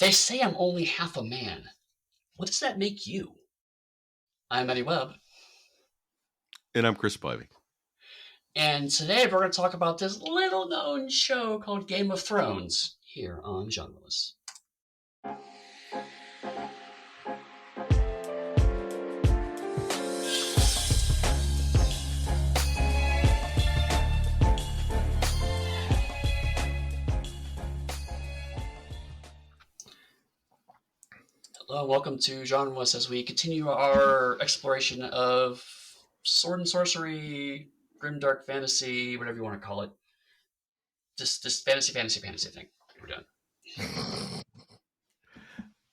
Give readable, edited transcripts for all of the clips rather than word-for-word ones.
They say I'm only half a man. What does that make you? I'm Eddie Webb. And I'm Chris Spivey. And today we're going to talk about this little known show called Game of Thrones here on Genreless. Hello, welcome to Genreless as we continue our exploration of sword and sorcery, grimdark fantasy, whatever you want to call it. This fantasy thing we're doing.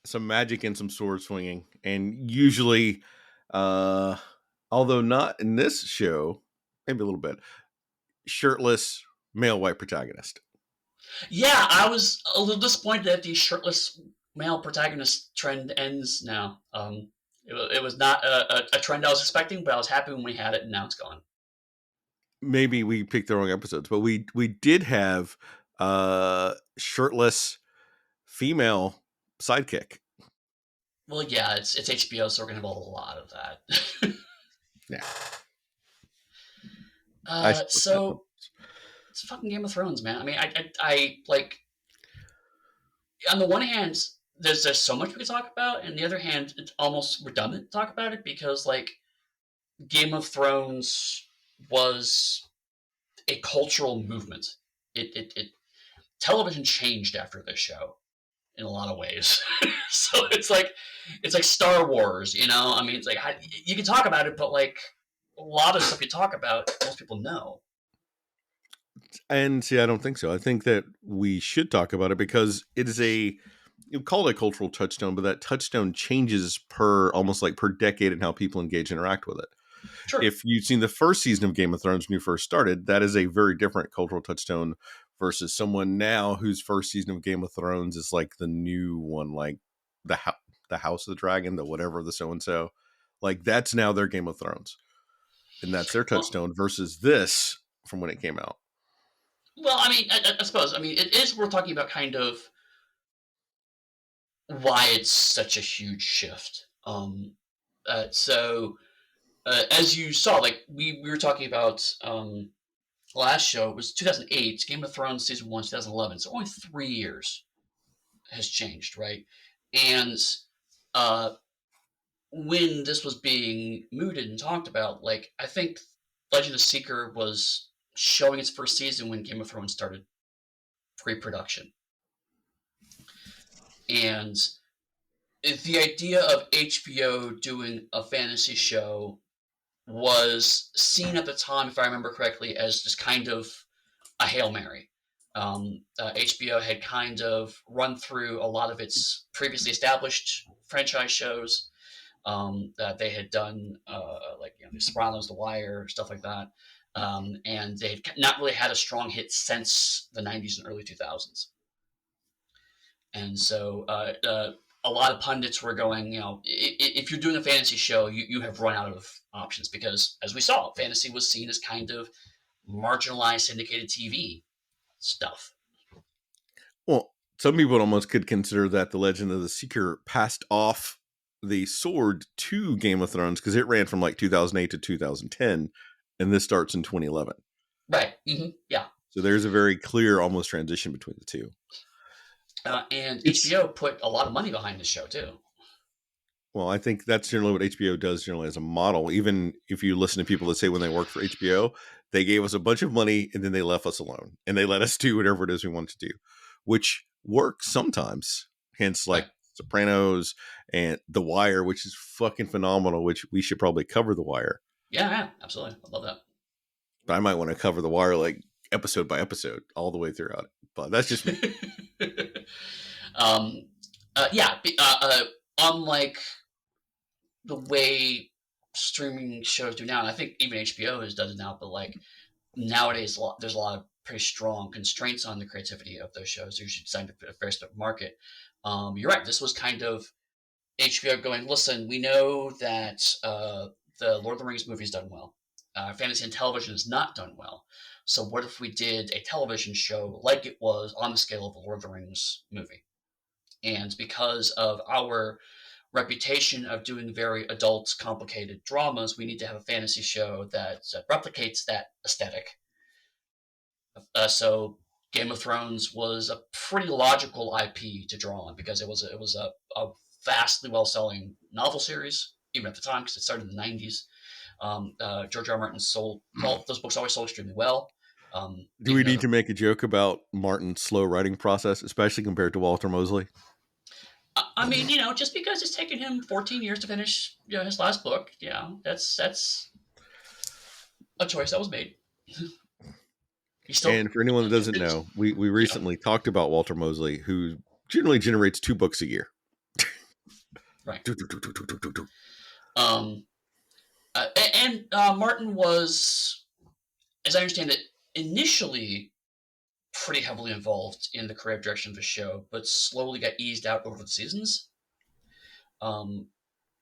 Some magic and some sword swinging. And usually, although not in this show, maybe a little bit, shirtless male white protagonist. Yeah, I was a little disappointed that the shirtless male protagonist trend ends now. It was not a trend I was expecting, but I was happy when we had it, and now it's gone. Maybe we picked the wrong episodes, but we did have shirtless female sidekick. Well, yeah, it's HBO, so we're gonna have a lot of that. Yeah. So it's fucking Game of Thrones, man. I mean, I like. On the one hand, there's so much we could talk about, and the other hand, it's almost redundant to talk about it because like Game of Thrones was a cultural movement. It television changed after this show in a lot of ways. So it's like Star Wars, you know. I mean, it's like you can talk about it, but like a lot of stuff you talk about, most people know. And see, I don't think so. I think that we should talk about it because it is you call it a cultural touchstone, but that touchstone changes almost like per decade and how people engage and interact with it. Sure. If you've seen the first season of Game of Thrones when you first started, that is a very different cultural touchstone versus someone now whose first season of Game of Thrones is like the new one, like the House of the Dragon, the whatever, the so and so. Like that's now their Game of Thrones, and that's their touchstone versus this from when it came out. Well, I mean, I suppose. I mean, it is worth talking about kind of why it's such a huge shift. So as you saw, like we were talking about last show, it was 2008, Game of Thrones season 1, 2011. So only 3 years has changed, right? And uh, when this was being mooted and talked about, like I think Legend of Seeker was showing its first season when Game of Thrones started pre-production. And the idea of HBO doing a fantasy show was seen at the time, if I remember correctly, as just kind of a Hail Mary. HBO had kind of run through a lot of its previously established franchise shows that they had done, like The Sopranos, The Wire, stuff like that. And they had not really had a strong hit since the 90s and early 2000s. And so a lot of pundits were going, if you're doing a fantasy show, you have run out of options because, as we saw, fantasy was seen as kind of marginalized syndicated TV stuff. Well, some people almost could consider that the Legend of the Seeker passed off the sword to Game of Thrones because it ran from like 2008 to 2010, and this starts in 2011. Right. Mm-hmm. Yeah. So there's a very clear almost transition between the two. And HBO put a lot of money behind this show too. Well, I think that's generally what HBO does generally as a model. Even if you listen to people that say when they work for HBO, they gave us a bunch of money and then they left us alone and they let us do whatever it is we want to do, which works sometimes. Hence, like Sopranos and The Wire, which is fucking phenomenal, which we should probably cover The Wire. Yeah, absolutely. I love that. But I might want to cover The Wire like episode by episode all the way throughout it. But that's just me. Unlike the way streaming shows do now, and I think even HBO does it now, but like nowadays there's a lot of pretty strong constraints on the creativity of those shows. They're usually designed to fit a fair stuff market. You're right. This was kind of HBO going, listen, we know that the Lord of the Rings movie's done well. Fantasy and television has not done well. So what if we did a television show like it was on the scale of the Lord of the Rings movie? And because of our reputation of doing very adult, complicated dramas, we need to have a fantasy show that replicates that aesthetic. So Game of Thrones was a pretty logical IP to draw on because it was a vastly well selling novel series even at the time because it started in the 90s. George R. R. Martin sold those books always sold extremely well. Do we Even though need to make a joke about Martin's slow writing process, especially compared to Walter Mosley? I mean, just because it's taken him 14 years to finish, his last book, that's a choice that was made. He's still, And for anyone that doesn't it's, know, we yeah, recently talked about Walter Mosley, who generally generates 2 books a year. right. Do, do, do, do, do, do, do, do. Um, and Martin was, as I understand it, initially pretty heavily involved in the creative direction of the show, but slowly got eased out over the seasons. Um,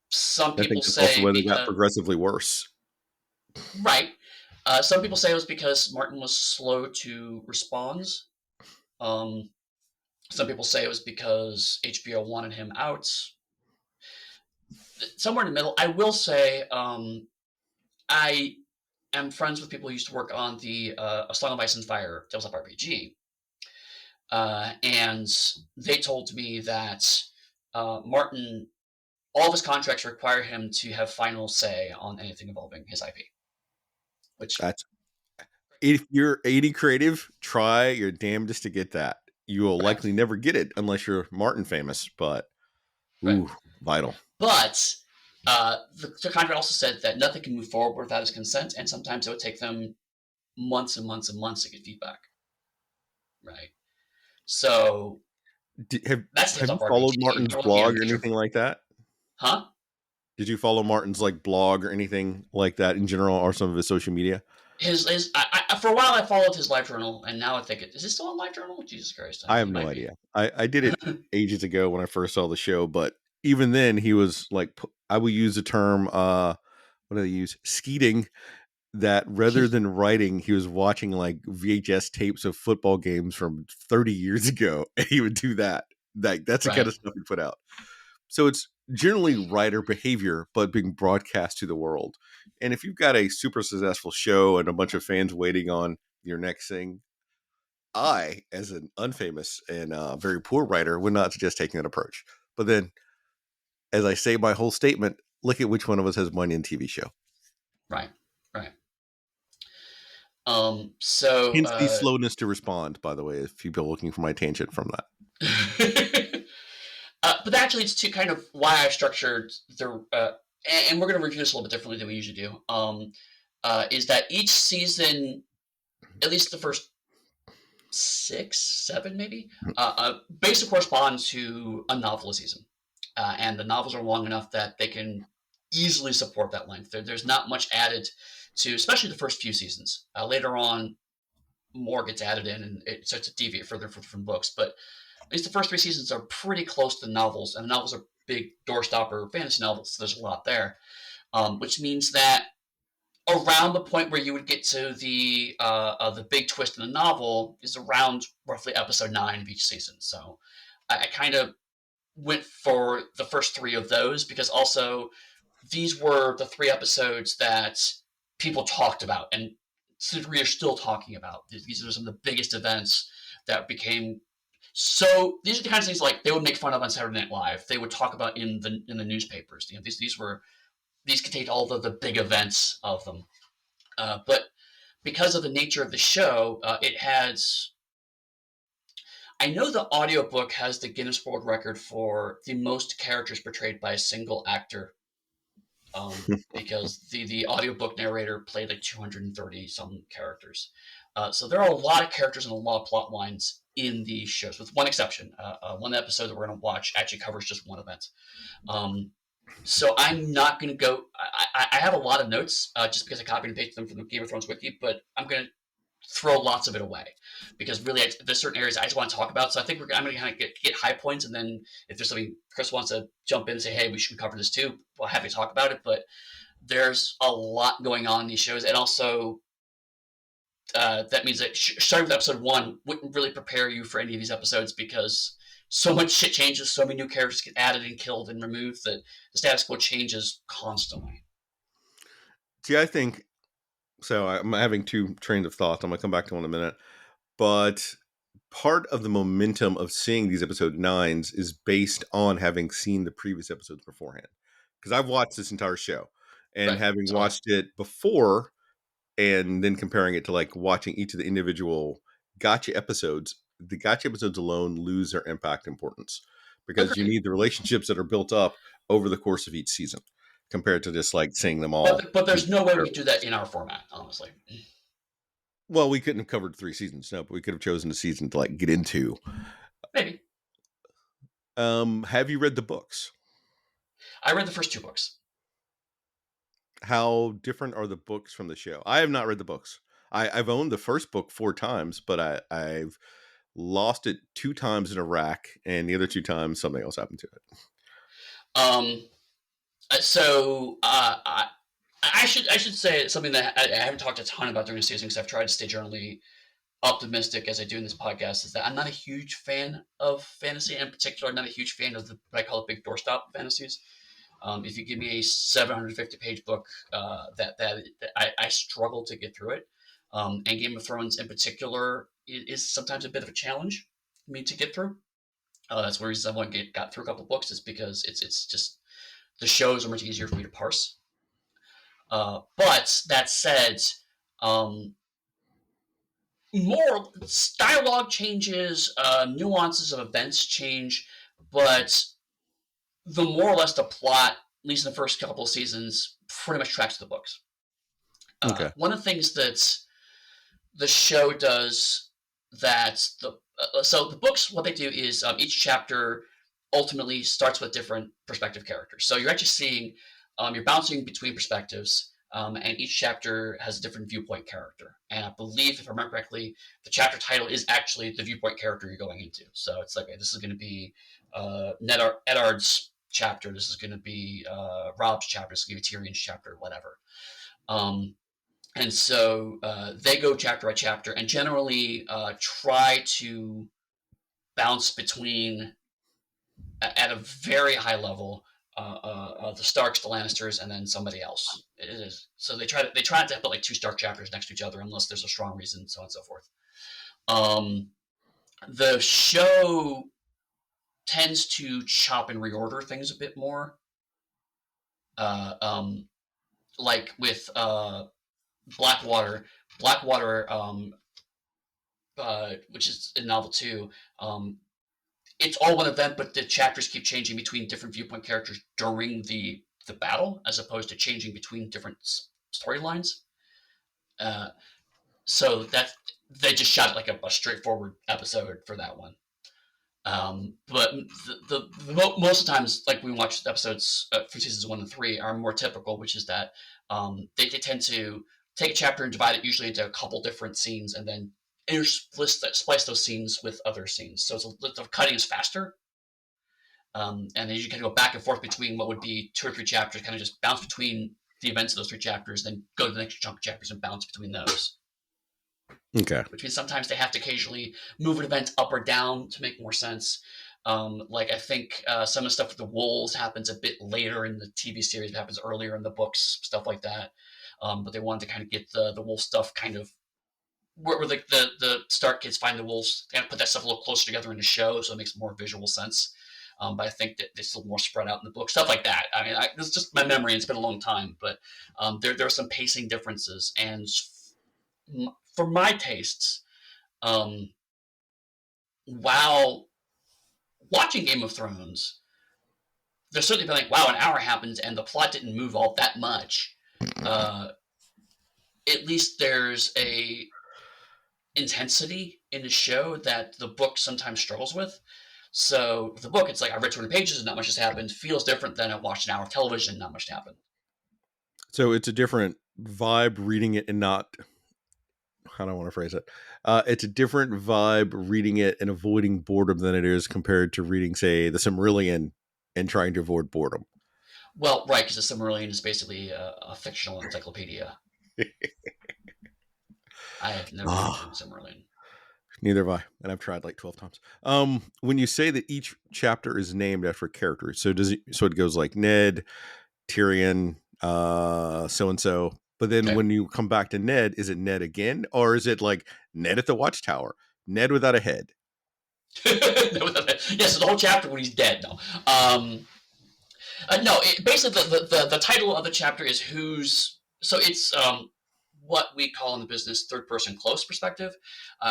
some I people think that's also say why they got because progressively worse. right. Some people say it was because Martin was slow to respond. Um, some people say it was because HBO wanted him out. Somewhere in the middle. I will say I am friends with people who used to work on the A Song of Ice and Fire tabletop RPG, and they told me that Martin, all of his contracts require him to have final say on anything involving his IP. Which, That's if you're 80 creative, try your damnedest to get that. You will right, likely never get it unless you're Martin famous, but right. ooh, vital. But the contract also said that nothing can move forward without his consent, and sometimes it would take them months and months and months to get feedback. Right. So that's Have you tabletop followed RPG. Martin's We're looking at blog a or major, anything like that? huh? Did you follow Martin's like blog or anything like that in general, or some of his social media? His for a while I followed his live journal, and now I think is it still on live journal? Jesus Christ, I have it no might be. idea. I did it ages ago when I first saw the show, but even then he was like, I would use the term, what do they use? Skeeting. That rather than writing, he was watching like VHS tapes of football games from 30 years ago, and he would do that. That's the kind Right, of stuff he put out. So it's generally writer behavior, but being broadcast to the world. And if you've got a super successful show and a bunch of fans waiting on your next thing, I, as an unfamous and very poor writer, would not suggest taking that approach. But then, as I say my whole statement, look at which one of us has money in TV show. right, right. So Hence the slowness to respond, by the way, if people are looking for my tangent from that. but that actually leads to kind of why I structured the and we're going to review this a little bit differently than we usually do. Is that each season, at least the first 6, 7, maybe, basically correspond to a novel a season, and the novels are long enough that they can easily support that length. There's not much added to, especially the first few seasons. Later on, more gets added in, and it starts to deviate further from books. But at least the first 3 seasons are pretty close to the novels, and the novels are big doorstopper fantasy novels. So there's a lot there, which means that around the point where you would get to the big twist in the novel is around roughly episode 9 of each season. So I kind of went for the first 3 of those because also these were the 3 episodes that people talked about and to the degree are still talking about. These are some of the biggest events that became so. These are the kinds of things like they would make fun of on Saturday Night Live. They would talk about in the newspapers. These contained all the big events of them. But because of the nature of the show, it has. I know the audiobook has the Guinness World Record for the most characters portrayed by a single actor, because the audiobook narrator played like 230 some characters. So there are a lot of characters and a lot of plot lines in these shows, with one exception. One episode that we're going to watch actually covers just one event. So I'm not going to go. I have a lot of notes just because I copied and pasted them from the Game of Thrones wiki, but I'm going to throw lots of it away because really there's certain areas I just want to talk about. So I think I'm going to kind of get high points, and then if there's something Chris wants to jump in and say, hey, we should cover this too, we'll have to talk about it. But there's a lot going on in these shows, and also that means that starting with episode 1 wouldn't really prepare you for any of these episodes because so much shit changes, so many new characters get added and killed and removed that the status quo changes constantly. See, I think so. I'm having two trains of thought. I'm gonna come back to one in a minute, but part of the momentum of seeing these episode nines is based on having seen the previous episodes beforehand. Because I've watched this entire show, and Right. having So watched it before, and then comparing it to like watching each of the individual gotcha episodes, the gotcha episodes alone lose their impact importance because you agreed. need the relationships that are built up over the course of each season compared to just like seeing them all. But there's no way we could do that in our format, honestly. Well, we couldn't have covered 3 seasons, no, but we could have chosen a season to like get into. Maybe. Have you read the books? I read the first 2 books. How different are the books from the show? I have not read the books. I've owned the first book 4 times, but I've lost it 2 times in Iraq, and the other 2 times something else happened to it. Um, I should say something that I haven't talked a ton about during the season because I've tried to stay generally optimistic as I do in this podcast. Is that I'm not a huge fan of fantasy, in particular. I'm not a huge fan of what I call big doorstop fantasies. If you give me a 750-page book, that I struggle to get through it. And Game of Thrones in particular is sometimes a bit of a challenge for me to get through. That's one reason I want to got through a couple books is because it's just the shows are much easier for me to parse. But that said, um, more dialogue changes, nuances of events change, but the more or less the plot, at least in the first couple of seasons, pretty much tracks the books. Okay. One of the things that the show does that so the books, what they do is each chapter ultimately starts with different perspective characters. So you're actually seeing you're bouncing between perspectives, and each chapter has a different viewpoint character. And I believe, if I remember correctly, the chapter title is actually the viewpoint character you're going into. So it's like, okay, this is going to be Eddard's chapter. This is going to be Rob's chapter. This is going to be Tyrion's chapter, whatever. Um, and so they go chapter by chapter and generally try to bounce between at a very high level the Starks, the Lannisters, and then somebody else. It is so they try not to put like 2 Stark chapters next to each other unless there's a strong reason, so on and so forth. The show tends to chop and reorder things a bit more, like with Blackwater. Blackwater, which is in novel 2, it's all one event, but the chapters keep changing between different viewpoint characters during the battle, as opposed to changing between different storylines. Uh, so that they just shot it like a straightforward episode for that one. But most of the times, like we watch episodes for seasons 1 and 3, are more typical, which is that they tend to take a chapter and divide it usually into a couple different scenes, and then splice those scenes with other scenes. So the cutting is faster, and then you can go back and forth between what would be 2 or 3 chapters, kind of just bounce between the events of those 3 chapters, then go to the next chunk of chapters and bounce between those. Okay. Which means sometimes they have to occasionally move an event up or down to make more sense. Like I think some of the stuff with the wolves happens a bit later in the TV series, it happens earlier in the books, stuff like that. But they wanted to kind of get the wolf stuff kind of where the Stark kids find the wolves, kind of put that stuff a little closer together in the show, so it makes more visual sense. But I think that it's a little more spread out in the book, stuff like that. I mean, this is just my memory, and it's been a long time, but there are some pacing differences, and for my tastes, while watching Game of Thrones, there's certainly been like, wow, an hour happens and the plot didn't move all that much. At least there's a intensity in the show that the book sometimes struggles with. So the book, it's like I read 200 pages and not much has happened. Feels different than I watched an hour of television, not much happened. So it's a different vibe reading it and not. How do I want to phrase it? It's a different vibe reading it and avoiding boredom than it is compared to reading, say, the Silmarillion and trying to avoid boredom. Well, right, because the Silmarillion is basically a fictional encyclopedia. I have never read the Silmarillion. Neither have I, and I've tried like 12 times. When you say that each chapter is named after a character, so it goes like Ned, Tyrion, so and so. But then Okay. when you come back to Ned, is it Ned again, or is it like Ned at the Watchtower, Ned without a head? Yes, the whole chapter when he's dead. No, no. Basically, the title of the chapter is who's. So it's what we call in the business third person close perspective,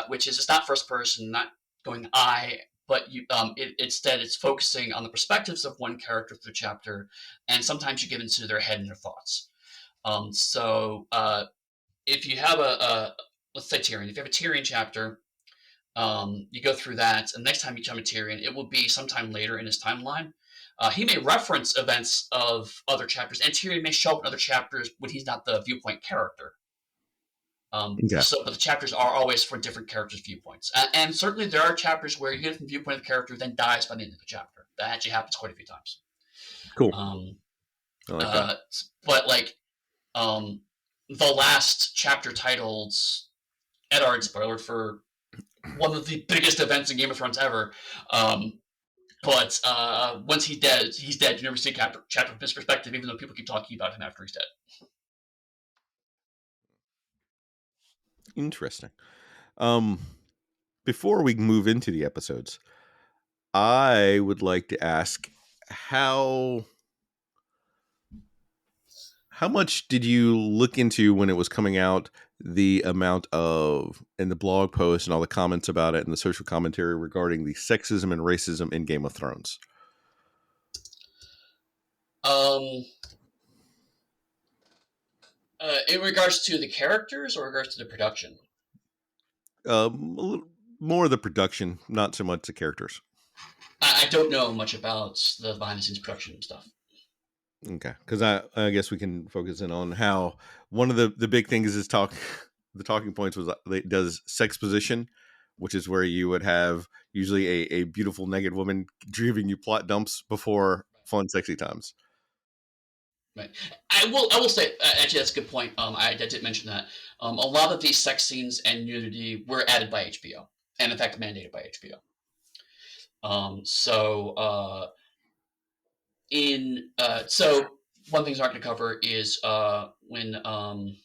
which is it's not first person, not going I, but instead it's focusing on the perspectives of one character through the chapter, and sometimes you get into their head and their thoughts. If you have a let's say Tyrion, if you have a Tyrion chapter, you go through that, and next time you come to Tyrion, it will be sometime later in his timeline. He may reference events of other chapters, and Tyrion may show up in other chapters when he's not the viewpoint character. Yeah, But the chapters are always for different characters' viewpoints, and certainly there are chapters where you get a different viewpoint of the character, then dies by the end of the chapter. That actually happens quite a few times. cool. Um, I like that. uh, but like um, the last chapter titled Eddard, spoiler for one of the biggest events in Game of Thrones ever. But once he's dead, he's dead. You never see a chapter from his perspective, even though people keep talking about him after he's dead. Interesting. Um, Before we move into the episodes, I would like to ask how much did you look into when it was coming out, the amount of and the blog posts and all the comments about it and the social commentary regarding the sexism and racism in Game of Thrones? Um, in regards to the characters or in regards to the production? A little more of the production, not so much the characters. I don't know much about the behind the scenes production stuff. Okay, because I guess we can focus in on how one of the big things is the talking points was it does sex position, which is where you would have usually a beautiful naked woman giving you plot dumps before fun sexy times. Right. I will say actually that's a good point. I did mention that a lot of these sex scenes and nudity were added by HBO, and in fact mandated by HBO. In so one thing I'm going to cover is when I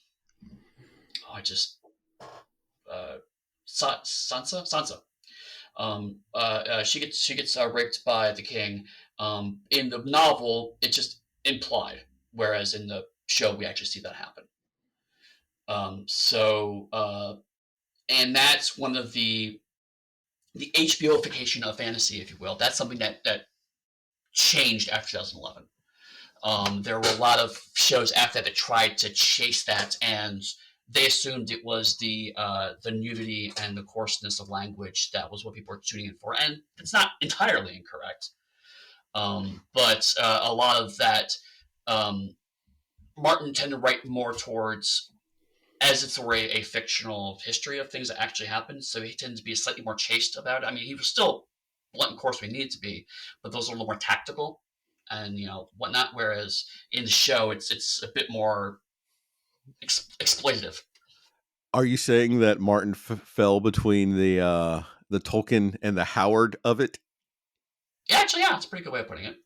just Sansa she gets raped by the king. In the novel, it's just implied, whereas in the show we actually see that happen. And that's one of the HBOification of fantasy, if you will. That's something that changed after 2011. There were a lot of shows after that tried to chase that, and they assumed it was the nudity and the coarseness of language that was what people were tuning in for, and it's not entirely incorrect. But a lot of that, Martin tended to write more towards as it's a fictional history of things that actually happened. So he tended to be slightly more chaste about it. I mean, he was still blunt and coarse when he needed to be, but those are a little more tactical and whatnot. Whereas in the show, it's a bit more exploitative. Are you saying that Martin fell between the Tolkien and the Howard of it? Yeah, actually, yeah, it's a pretty good way of putting it.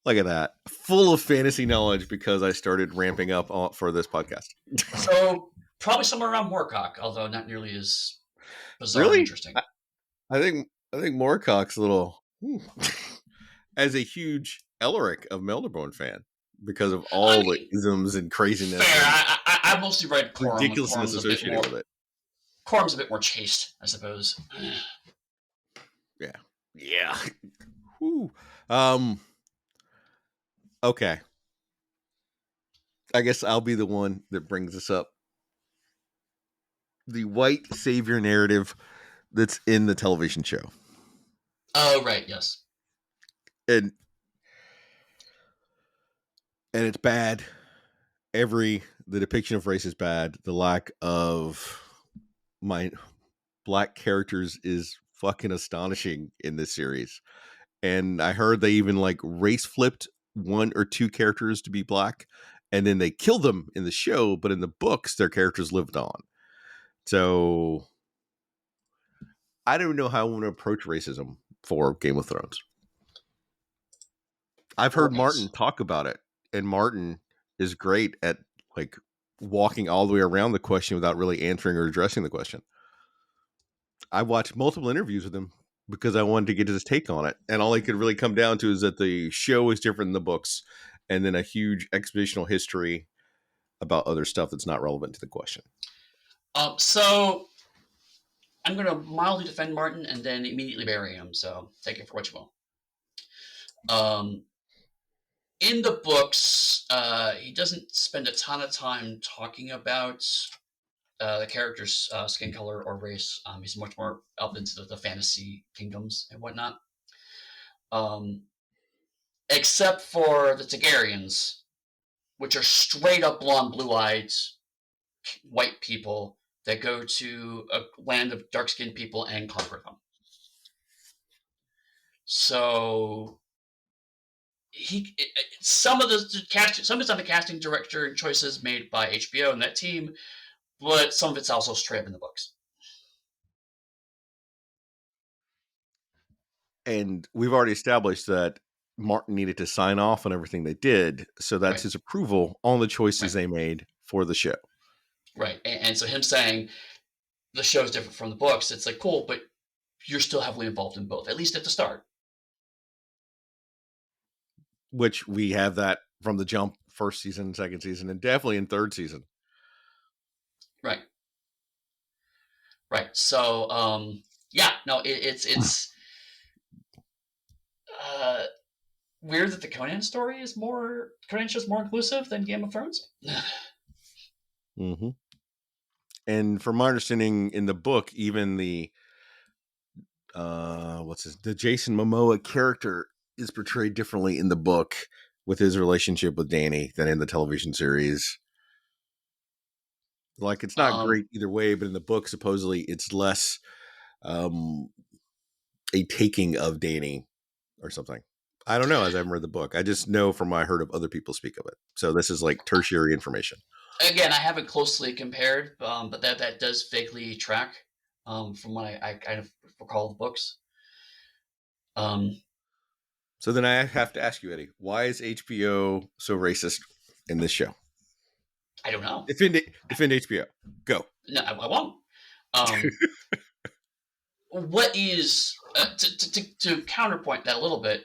Look at that, full of fantasy knowledge because I started ramping up for this podcast. So probably somewhere around Moorcock, although not nearly as bizarre and Really? interesting. I think Moorcock's a little as a huge Elric of Melderborn fan because of all the isms and craziness. Fair. And I mostly read Corum. ridiculousness associated with it. Corum's a bit more chaste, I suppose. Yeah. Whew. Okay. I guess I'll be the one that brings this up. The white savior narrative that's in the television show. Oh, right, yes. And it's bad. The depiction of race is bad. The lack of my black characters is fucking astonishing in this series. And I heard they even like race flipped one or two characters to be black, and then they killed them in the show, but in the books their characters lived on. So I don't know how I want to approach racism for Game of Thrones. I've heard Right. Martin talk about it, and Martin is great at like walking all the way around the question without really answering or addressing the question. I watched multiple interviews with him because I wanted to get his take on it, and all he could really come down to is that the show is different than the books, and then a huge expositional history about other stuff that's not relevant to the question. So I'm going to mildly defend Martin and then immediately bury him. So take it for what you will. In the books, he doesn't spend a ton of time talking about the character's skin color or race. He's much more up into the fantasy kingdoms and whatnot. Um, except for the Targaryens, which are straight up blonde, blue-eyed white people that go to a land of dark-skinned people and conquer them. So some of it's on the casting director and choices made by HBO and that team, but some of it's also straight up in the books. And we've already established that Martin needed to sign off on everything they did, so that's Right. his approval on the choices Right. they made for the show. Right, and so him saying the show is different from the books, it's like cool, but you're still heavily involved in both, at least at the start. Which we have that from the jump, first season, second season, and definitely in third season. Right. Right. So, yeah, no, it's weird that the Conan show's more inclusive than Game of Thrones. Mm-hmm. And from my understanding, in the book, even the the Jason Momoa character is portrayed differently in the book with his relationship with Dany than in the television series. Like, it's not great either way, but in the book, supposedly, it's less a taking of Dany or something. I don't know, as I haven't read the book. I just know from what I heard of other people speak of it. So this is like tertiary information. Again, I haven't closely compared, but that does vaguely track from what I kind of recall the books. So then I have to ask you, Eddie, why is HBO so racist in this show? I don't know. Defend HBO. Go. No, I won't. What is to counterpoint that a little bit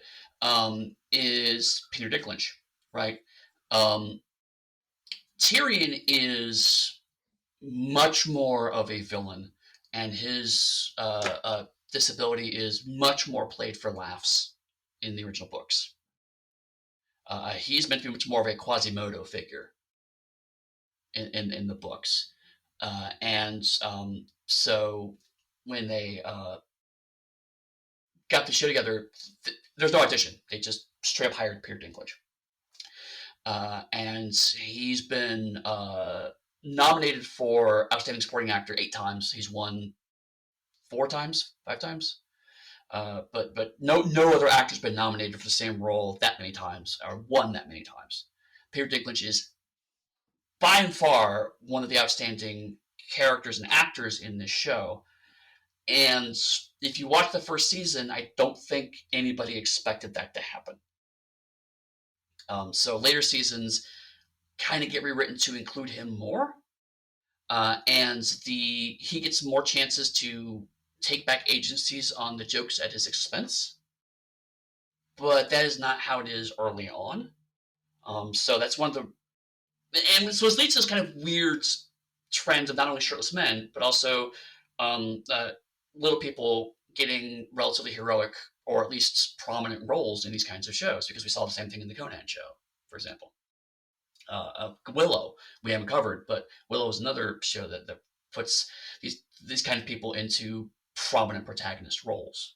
is Peter Dinklage, right? Tyrion is much more of a villain, and his disability is much more played for laughs in the original books. He's meant to be much more of a Quasimodo figure in the books, and so when they got the show together, there's no audition. They just straight up hired Peter Dinklage. And he's been nominated for Outstanding Supporting Actor 8 times. He's won 4 times, 5 times. But no other actor's been nominated for the same role that many times or won that many times. Peter Dinklage is by and far one of the outstanding characters and actors in this show. And if you watch the first season, I don't think anybody expected that to happen. So later seasons kind of get rewritten to include him more, and he gets more chances to take back agencies on the jokes at his expense. But that is not how it is early on. So that's one of the, and so it leads to this kind of weird trend of not only shirtless men, but also little people getting relatively heroic or at least prominent roles in these kinds of shows, because we saw the same thing in the Conan show, for example. Willow, we haven't covered, but Willow is another show that puts these kind of people into prominent protagonist roles.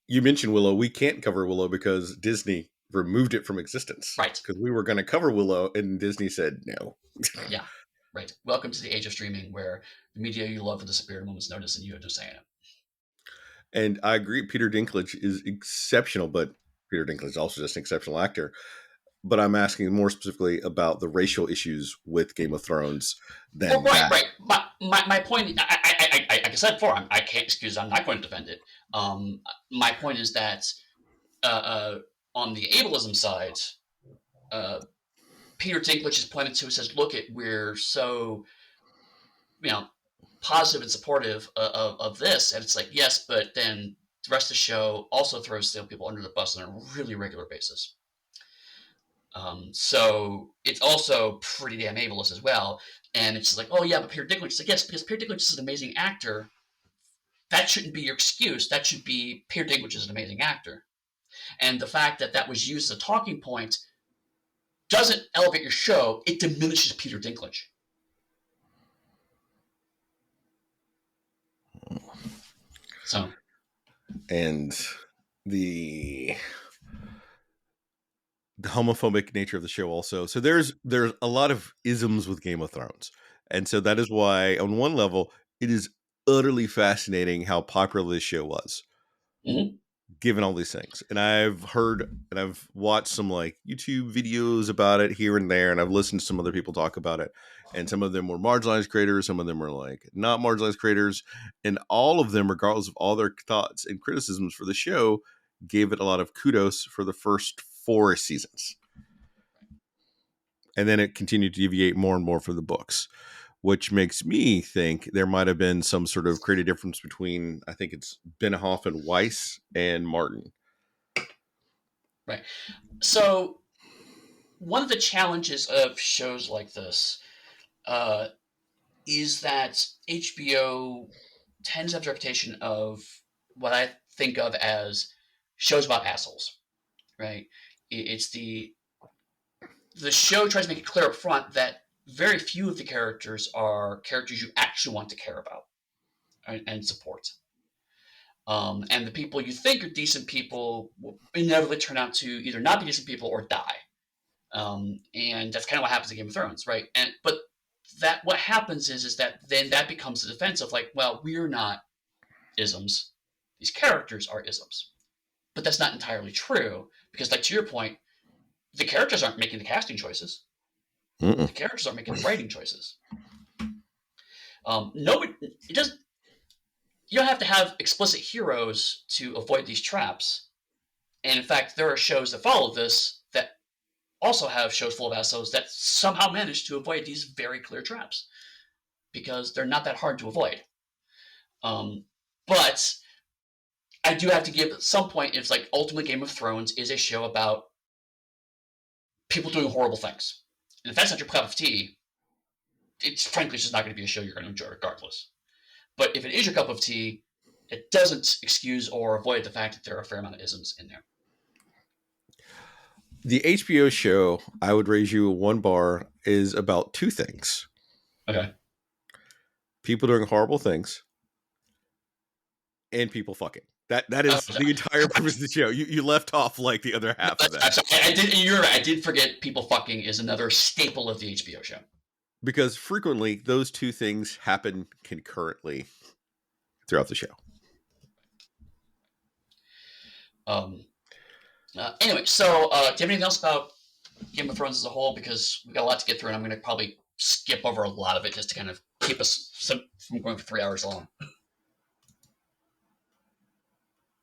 You mentioned Willow. We can't cover Willow because Disney removed it from existence. Right. Because we were going to cover Willow, and Disney said no. Yeah. Right. Welcome to the age of streaming, where the media you love will disappear at a moment's notice, and you have no say in it. And I agree, Peter Dinklage is exceptional, but Peter Dinklage is also just an exceptional actor. But I'm asking more specifically about the racial issues with Game of Thrones. Right. My point, I like I said before, I can't excuse it. I'm not going to defend it. My point is that uh, uh, on the ableism side, uh, Peter Dinklage is pointed to and says, "Look, we're so you know positive and supportive of this," and it's like, yes, but then the rest of the show also throws still people under the bus on a really regular basis. So it's also pretty damn ableist as well. And it's just like, oh yeah, but Peter Dinklage. It's like, yes, because Peter Dinklage is an amazing actor. That shouldn't be your excuse. That should be Peter Dinklage is an amazing actor. And the fact that that was used as a talking point doesn't elevate your show. It diminishes Peter Dinklage. So, And the homophobic nature of the show also. So there's a lot of isms with Game of Thrones. And so that is why on one level it is utterly fascinating how popular this show was. mm-hmm. Given all these things. And I've heard and I've watched some like YouTube videos about it here and there, and I've listened to some other people talk about it. And some of them were marginalized creators, some of them were like not marginalized creators, and all of them, regardless of all their thoughts and criticisms for the show, gave it a lot of kudos for the first 4 seasons. And then it continued to deviate more and more from the books, which makes me think there might have been some sort of creative difference between, I think it's Benioff and Weiss and Martin. Right. So one of the challenges of shows like this is that HBO tends to have the reputation of what I think of as shows about assholes. Right. It's the show tries to make it clear up front that very few of the characters are characters you actually want to care about and support. And the people you think are decent people will inevitably turn out to either not be decent people or die. And that's kind of what happens in Game of Thrones, right? But that what happens is that then that becomes the defense of like, well, we're not isms; these characters are isms. But that's not entirely true because, like to your point, the characters aren't making the casting choices. Mm-mm. The characters aren't making the writing choices. Nobody, it doesn't. You don't have to have explicit heroes to avoid these traps. And in fact, there are shows that follow this that also have shows full of assholes that somehow manage to avoid these very clear traps because they're not that hard to avoid. But I do have to give at some point, it's like ultimately Game of Thrones is a show about people doing horrible things. And if that's not your cup of tea, it's frankly just not going to be a show you're going to enjoy regardless. But if it is your cup of tea, it doesn't excuse or avoid the fact that there are a fair amount of isms in there. The HBO show, I would raise you 1 bar, is about 2 things. Okay. People doing horrible things and people fucking. That is the entire purpose of the show. You left off like the other half of that. I did. You're right. I did forget people fucking is another staple of the HBO show. Because frequently those 2 things happen concurrently throughout the show. Anyway, so do you have anything else about Game of Thrones as a whole? Because we got a lot to get through, and I'm going to probably skip over a lot of it just to kind of keep us from going for 3 hours long.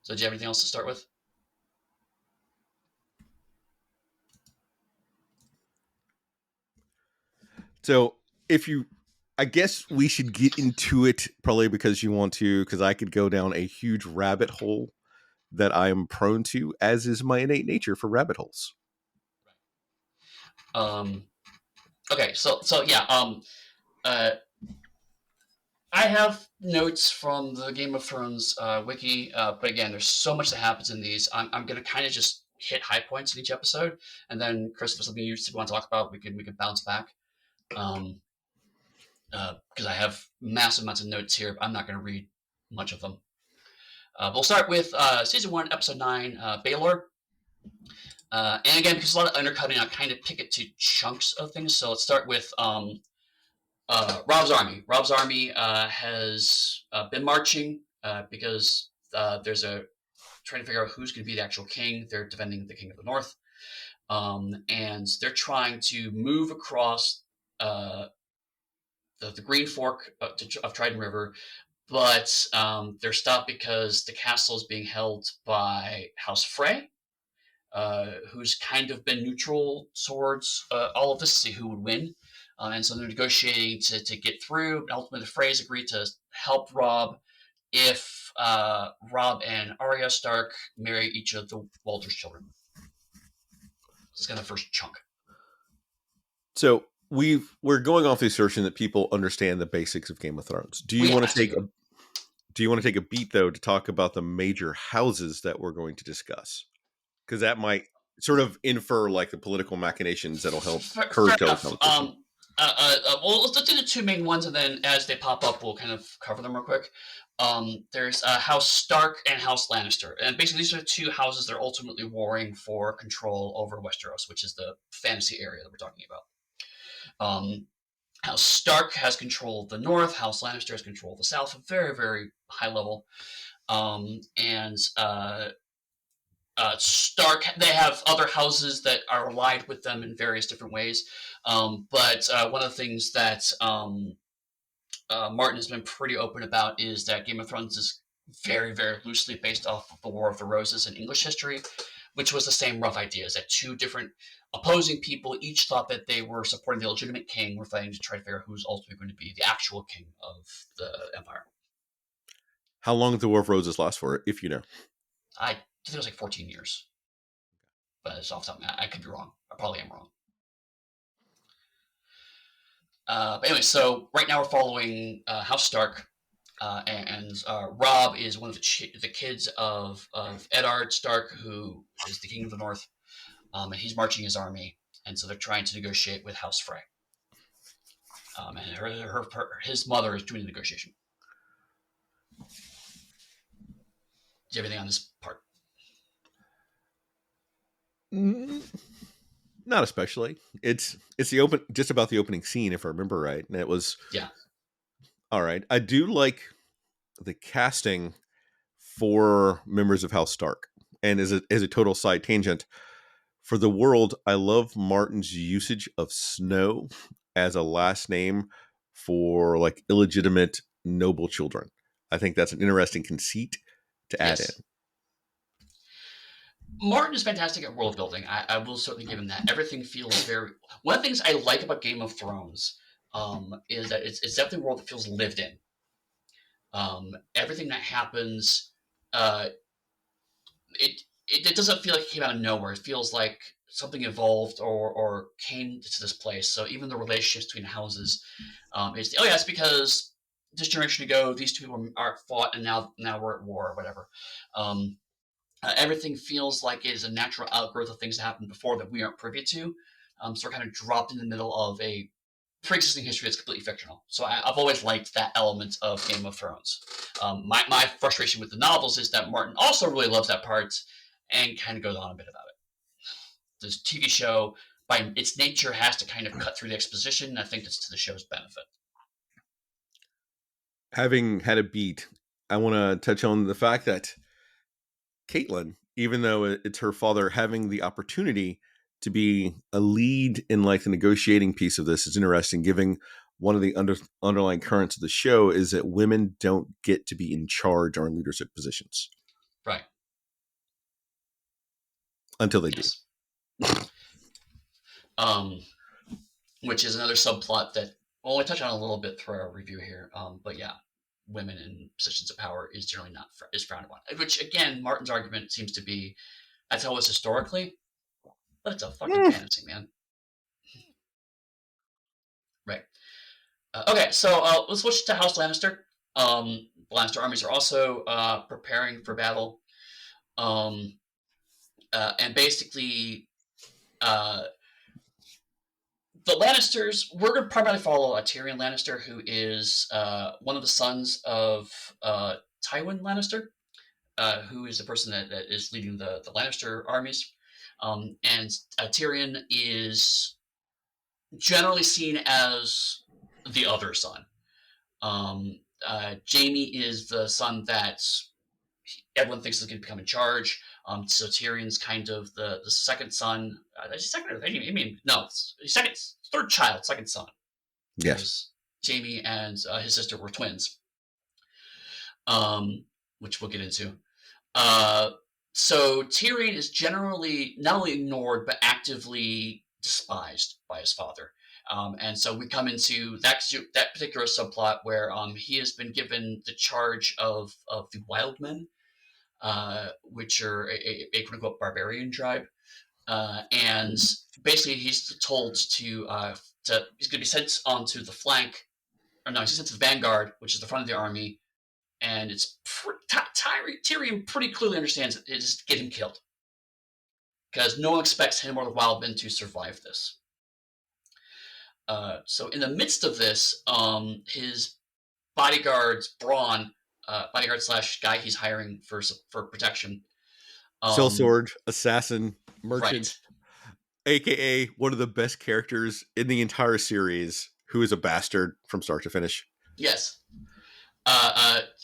So do you have anything else to start with? So I guess we should get into it probably because you want to, because I could go down a huge rabbit hole that I am prone to, as is my innate nature for rabbit holes. Okay, so yeah, I have notes from the Game of Thrones wiki, but again, there's so much that happens in these. I'm going to kind of just hit high points in each episode, and then Chris, if there's something you want to talk about, we can bounce back. Because I have massive amounts of notes here, but I'm not going to read much of them. We'll start with season 1, episode 9, Baelor. And again, because a lot of undercutting, I'll kind of pick it to chunks of things. So let's start with Rob's army. Rob's army has been marching because there's trying to figure out who's going to be the actual king. They're defending the king of the north. And they're trying to move across the Green Fork of Trident River but they're stopped because the castle is being held by House Frey, who's kind of been neutral towards all of this to see who would win. And so they're negotiating to get through. And ultimately, the Freys agree to help Robb if Robb and Arya Stark marry each of the Walder's children. This is kind of the first chunk. So we're going off the assertion that people understand the basics of Game of Thrones. Do you want to take a beat though to talk about the major houses that we're going to discuss? Because that might sort of infer like the political machinations that'll help curb television. Well, let's do the two main ones, and then as they pop up, we'll kind of cover them real quick. There's House Stark and House Lannister, and basically these are two houses that are ultimately warring for control over Westeros, which is the fantasy area that we're talking about. House Stark has control of the north. House Lannister has control of the south, very, very high level. Stark, they have other houses that are allied with them in various different ways. But one of the things that Martin has been pretty open about is that Game of Thrones is very, very loosely based off of the War of the Roses in English history, which was the same rough idea, is that two different opposing people each thought that they were supporting the legitimate king, were fighting to try to figure out who's ultimately going to be the actual king of the empire. How long did the War of Roses last for, if you know? I think it was like 14 years. But it's off the top of my head. I could be wrong. I probably am wrong. But anyway, so right now we're following House Stark, and Robb is one of the kids of Eddard Stark, who is the king of the north, and he's marching his army, and so they're trying to negotiate with House Frey. And his mother is doing the negotiation. Do you have anything on this part? Not especially. It's just about the opening scene, if I remember right. And it was all right. I do like the casting for members of House Stark. And as a total side tangent, for the world, I love Martin's usage of Snow as a last name for like illegitimate noble children. I think that's an interesting conceit to add in. Martin is fantastic at world building. I will certainly give him that. Everything feels very. One of the things I like about Game of Thrones is that it's definitely a world that feels lived in. Everything that happens, it doesn't feel like it came out of nowhere. It feels like something evolved or came to this place. So even the relationships between houses, it's because this generation ago these two people are fought and now we're at war or whatever. Everything feels like it is a natural outgrowth of things that happened before that we aren't privy to. So we're kind of dropped in the middle of a pre-existing history that's completely fictional. So I've always liked that element of Game of Thrones. My frustration with the novels is that Martin also really loves that part and kind of goes on a bit about it. This TV show, by its nature, has to kind of cut through the exposition, and I think that's to the show's benefit. Having had a beat, I want to touch on the fact that Caitlin, even though it's her father, having the opportunity to be a lead in like the negotiating piece of this is interesting, giving one of the underlying currents of the show is that women don't get to be in charge or in leadership positions. Right. Until they do. Which is another subplot that we'll touch on a little bit through our review here. But yeah, women in positions of power is generally not is frowned upon. Which again, Martin's argument seems to be that's how it was historically, but it's a fucking fantasy, man. Right. Okay, so let's switch to House Lannister. Lannister armies are also preparing for battle, and basically, the Lannisters. We're going to primarily follow Tyrion Lannister, who is one of the sons of Tywin Lannister, who is the person that is leading the Lannister armies. And Tyrion is generally seen as the other son. Jaime is the son that everyone thinks is going to become in charge. So Tyrion's kind of the second son. Third child, second son. Yes. Jaime and his sister were twins. which we'll get into. Uh, so Tyrion is generally not only ignored but actively despised by his father. And so we come into that particular subplot where he has been given the charge of the Wild Men, which are a quote unquote barbarian tribe. And basically, he's told to he's going to be sent onto the flank, or no, he's sent to the vanguard, which is the front of the army, and it's Tyrion pretty clearly understands it is to get him killed because no one expects him or the Wild Men to survive this. So in the midst of this, his bodyguards, Braun, bodyguard slash guy he's hiring for protection. Sellsword, assassin, merchant, Right. aka one of the best characters in the entire series, who is a bastard from start to finish. Yes.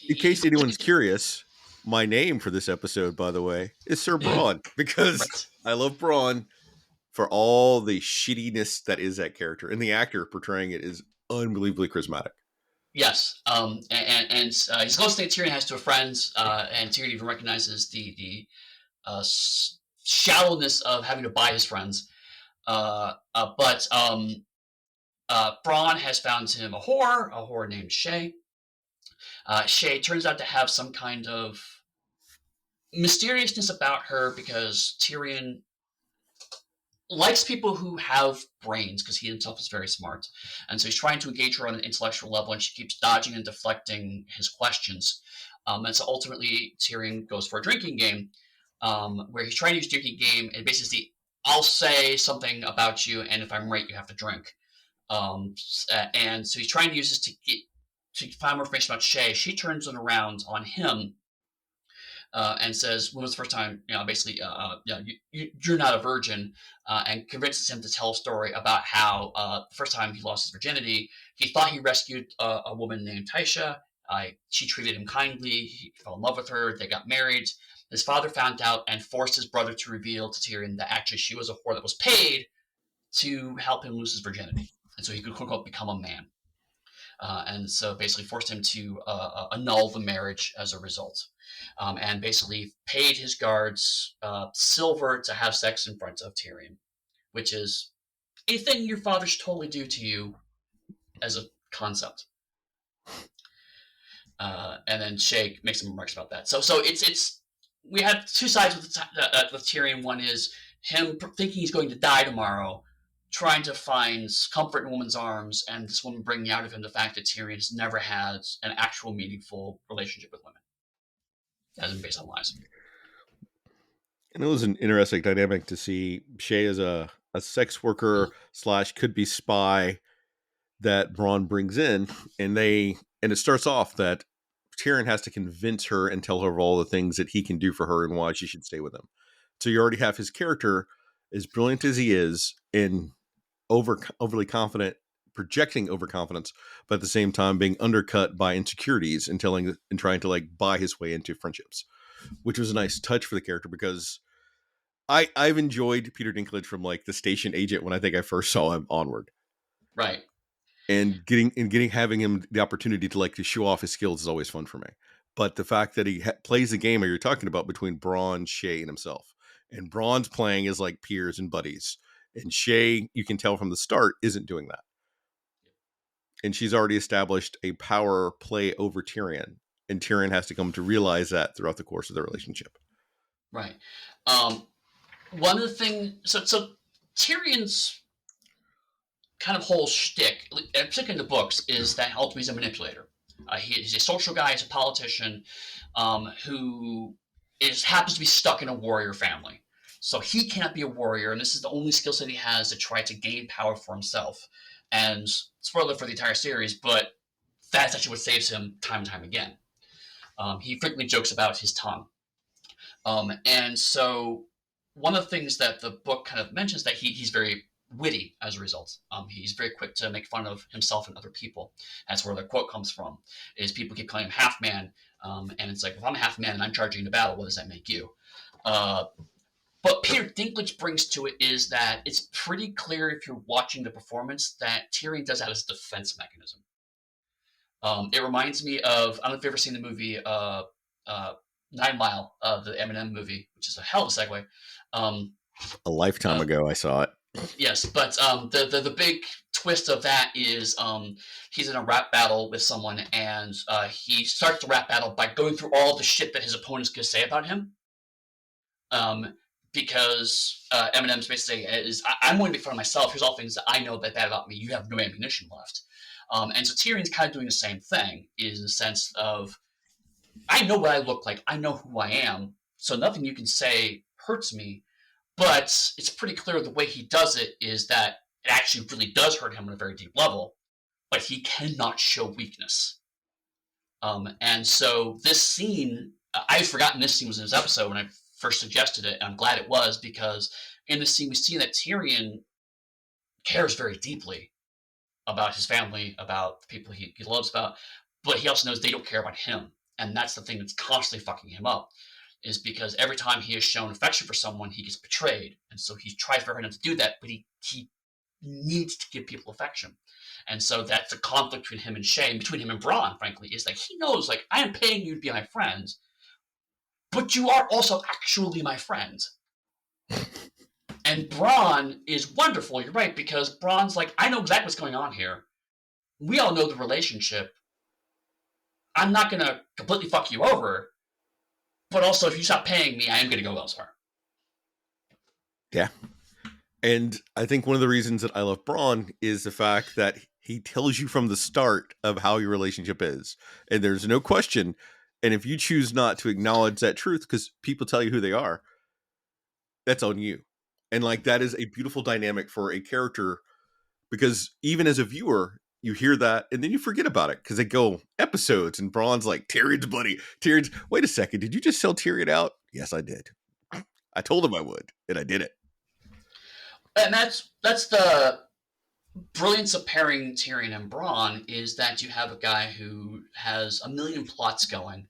In case anyone's curious, my name for this episode, by the way, is Sir Braun, because right. I love Braun for all the shittiness that is that character, and the actor portraying it is unbelievably charismatic. Yes, and he's close to Tyrion has to a friend, and Tyrion even recognizes the shallowness of having to buy his friends. But Braun has found him a whore named Shay. Shay turns out to have some kind of mysteriousness about her because Tyrion likes people who have brains because he himself is very smart. And so he's trying to engage her on an intellectual level, and she keeps dodging and deflecting his questions. And so ultimately, Tyrion goes for a drinking game where he's trying to use a drinking game, and basically, I'll say something about you, and if I'm right, you have to drink. And so he's trying to use this to find more information about Shay. She turns it around on him and says, "When was the first time?" Basically, you're not a virgin, and convinces him to tell a story about how the first time he lost his virginity, he thought he rescued a woman named Taisha. She treated him kindly. He fell in love with her. They got married. His father found out and forced his brother to reveal to Tyrion that actually she was a whore that was paid to help him lose his virginity, and so he could quote unquote become a man. And so basically forced him to annul the marriage as a result. And basically paid his guards silver to have sex in front of Tyrion, which is a thing your father should totally do to you as a concept. And then Shay makes some remarks about that. So it's we have two sides with Tyrion. One is him thinking he's going to die tomorrow, trying to find comfort in a woman's arms, and this woman bringing out of him the fact that Tyrion has never had an actual meaningful relationship with women. That isn't based on lies. And it was an interesting dynamic to see Shay as a sex worker / could be spy that Braun brings in, and it starts off that Tyrion has to convince her and tell her of all the things that he can do for her and why she should stay with him. So you already have his character, as brilliant as he is, in overly confident, projecting overconfidence, but at the same time being undercut by insecurities and trying to like buy his way into friendships, which was a nice touch for the character because I've enjoyed Peter Dinklage from like the station agent when I think I first saw him onward. Right. And having him the opportunity to like to show off his skills is always fun for me. But the fact that he plays the game that you're talking about between Braun, Shay, and himself, and Braun's playing as like peers and buddies, and Shay, you can tell from the start, isn't doing that. And she's already established a power play over Tyrion, and Tyrion has to come to realize that throughout the course of their relationship. Right. One of the things, so Tyrion's kind of whole shtick, particularly in the books, is that ultimately he's a manipulator. He's a social guy, he's a politician who happens to be stuck in a warrior family. So he cannot be a warrior, and this is the only skill set he has to try to gain power for himself. And spoiler for the entire series, but that's actually what saves him time and time again. He frequently jokes about his tongue. And so one of the things that the book kind of mentions that he's very witty as a result. He's very quick to make fun of himself and other people. That's where the quote comes from, is people keep calling him half man. And it's like, if I'm a half man and I'm charging into battle, what does that make you? What Peter Dinklage brings to it is that it's pretty clear if you're watching the performance that Tyrion does that as a defense mechanism. It reminds me of, I don't know if you've ever seen the movie 9 Mile, the Eminem movie, which is a hell of a segue. Um, A lifetime uh, ago, I saw it. yes, but the big twist of that is he's in a rap battle with someone, and he starts the rap battle by going through all the shit that his opponents could say about him. Um, because Eminem's basically saying is, I'm going to make fun of myself. Here's all things that I know that bad about me. You have no ammunition left. And so Tyrion's kind of doing the same thing, is in the sense of, I know what I look like. I know who I am. So nothing you can say hurts me. But it's pretty clear the way he does it is that it actually really does hurt him on a very deep level. But he cannot show weakness. And so this scene, I had forgotten this scene was in this episode when I first suggested it, and I'm glad it was, because in this scene we see that Tyrion cares very deeply about his family, about the people he loves about, but he also knows they don't care about him. And that's the thing that's constantly fucking him up, is because every time he has shown affection for someone, he gets betrayed. And so he tries very hard not to do that, but he needs to give people affection. And so that's the conflict between him and Shay, between him and Bronn, frankly, is like, he knows, like, I am paying you to be my friend, but you are also actually my friend. And Bronn is wonderful, you're right, because Bronn's like, I know exactly what's going on here. We all know the relationship. I'm not going to completely fuck you over, but also if you stop paying me, I am going to go elsewhere. Yeah. And I think one of the reasons that I love Bronn is the fact that he tells you from the start of how your relationship is. And there's no question. And if you choose not to acknowledge that truth, because people tell you who they are, that's on you. And like, that is a beautiful dynamic for a character, because even as a viewer, you hear that and then you forget about it because they go episodes and Bronn's like, Tyrion's bloody. Tyrion's, wait a second, did you just sell Tyrion out? Yes, I did. I told him I would, and I did it. And that's the brilliance of pairing Tyrion and Bronn, is that you have a guy who has a million plots going.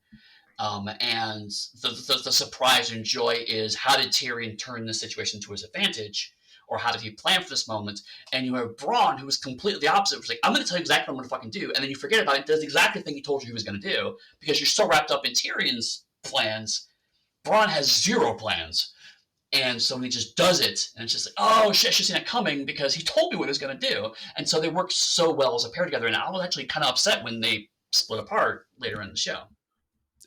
And the surprise and joy is, how did Tyrion turn this situation to his advantage? Or how did he plan for this moment? And you have Bronn, who is completely the opposite, who's like, I'm going to tell you exactly what I'm going to fucking do. And then you forget about it, does the exact thing he told you he was going to do, because you're so wrapped up in Tyrion's plans. Bronn has zero plans. And so he just does it, and it's just like, oh shit, I should have seen that coming because he told me what he was going to do. And so they work so well as a pair together. And I was actually kind of upset when they split apart later in the show.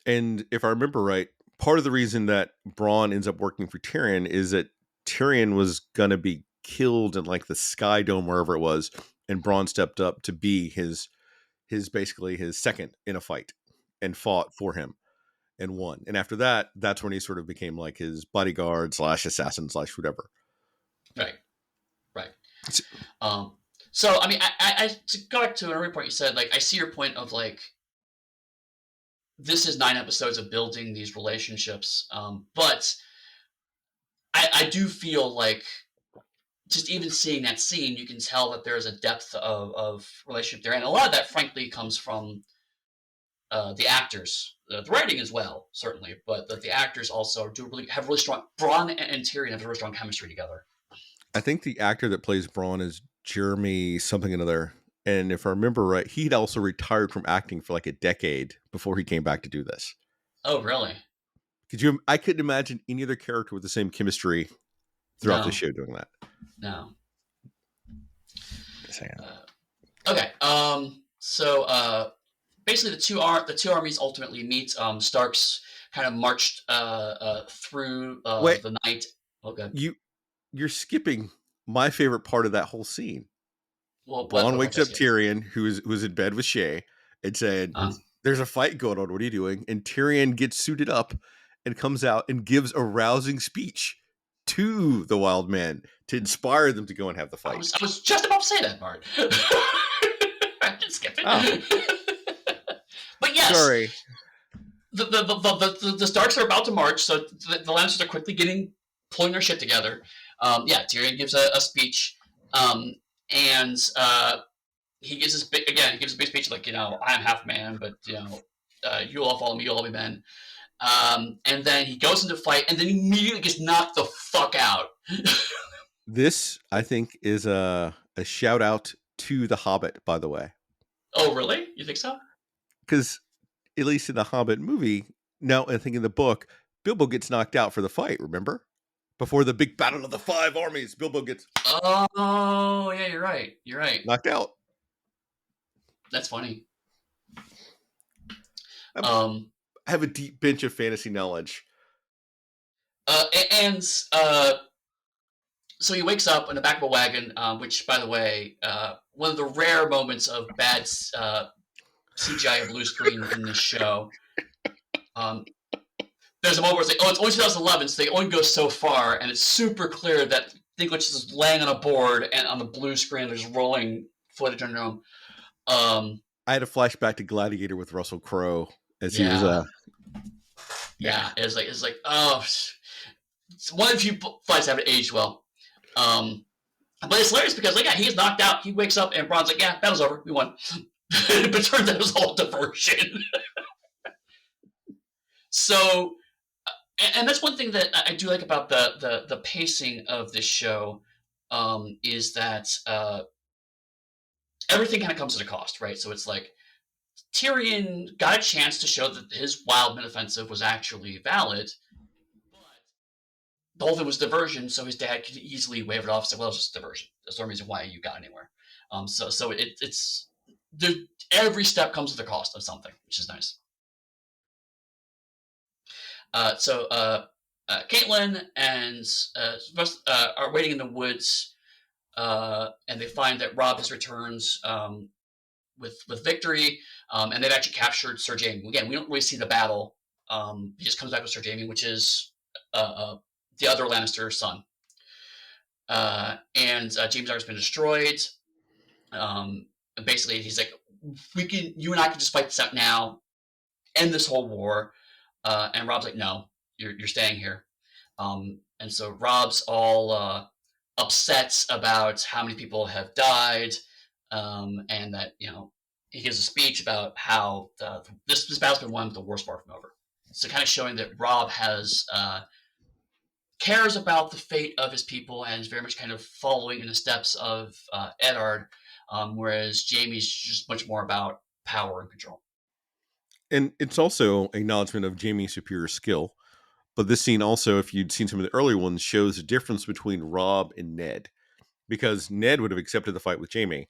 And if I remember right, part of the reason that Bronn ends up working for Tyrion is that Tyrion was going to be killed in like the Sky Dome, wherever it was. And Bronn stepped up to be his basically his second in a fight and fought for him and won. And after that, that's when he sort of became like his bodyguard / assassin / whatever. Right. Right. So, I mean, I to go back to another point you said, like, I see your point of, like, this is 9 episodes of building these relationships, but I do feel like, just even seeing that scene, you can tell that there's a depth of relationship there. And a lot of that, frankly, comes from the actors. The writing as well, certainly, but the actors also have really strong. Bronn and Tyrion have a really strong chemistry together. I think the actor that plays Bronn is Jeremy something another. And if I remember right, he'd also retired from acting for like a decade before he came back to do this. Oh, really? I couldn't imagine any other character with the same chemistry throughout the show doing that. No. Just saying. Okay. So basically, the two armies ultimately meet. Stark's kind of marched through the night. Okay. You're skipping my favorite part of that whole scene. Well, Bronn wakes up Tyrion, who was in bed with Shay, and said, "There's a fight going on. What are you doing?" And Tyrion gets suited up and comes out and gives a rousing speech to the wild men to inspire them to go and have the fight. I was just about to say that, Bart. I just skipped it. Oh. But yes, sorry. The Starks are about to march, so the Lannisters are quickly pulling their shit together. Tyrion gives a speech, and he gives a big speech like, I'm half man, but you all follow me, you'll all be men. And then he goes into fight, and then immediately gets knocked the fuck out. This, I think, is a shout out to The Hobbit, by the way. Oh, really? You think so? because at least in the Hobbit movie, now I think in the book, Bilbo gets knocked out for the fight. Remember, before the big battle of the five armies, Bilbo gets Oh, yeah, you're right. You're right. knocked out. That's funny. I Um, have a deep bench of fantasy knowledge. and so he wakes up in the back of a wagon, which, by the way, one of the rare moments of bad CGI and blue screen in this show. There's a moment where it's like, oh, it's only 2011, so they only go so far, and it's super clear that Dinklage is laying on a board, and on the blue screen, there's rolling footage under him. I had a flashback to Gladiator with Russell Crowe as he was yeah. It's like oh, it's one of the few fights that haven't aged well. But it's hilarious because like yeah, he's knocked out. He wakes up and Bron's like, yeah, battle's over, we won. But turns out it was all diversion. So, and that's one thing that I do like about the pacing of this show, is that everything kind of comes at a cost, right? So it's like Tyrion got a chance to show that his Wildman offensive was actually valid, but the whole thing was diversion, so his dad could easily wave it off and say, well, it's just diversion. There's no reason why you got anywhere. So it's every step comes with a cost of something, which is nice. Caitlin and are waiting in the woods, and they find that Robb has returned with victory, and they've actually captured Sir Jaime. Again, we don't really see the battle. He just comes back with Sir Jaime, which is the other Lannister son. And James Ar's been destroyed. And basically, he's like, you and I can just fight this out now, end this whole war. And Robb's like, no, you're staying here. And so Robb's all upset about how many people have died, and that he gives a speech about how this battle's been won with the war far from over. So kind of showing that Robb has cares about the fate of his people and is very much kind of following in the steps of Eddard, whereas Jaime's just much more about power and control. And it's also acknowledgement of Jaime's superior skill. But this scene also, if you'd seen some of the earlier ones, shows the difference between Robb and Ned. Because Ned would have accepted the fight with Jaime.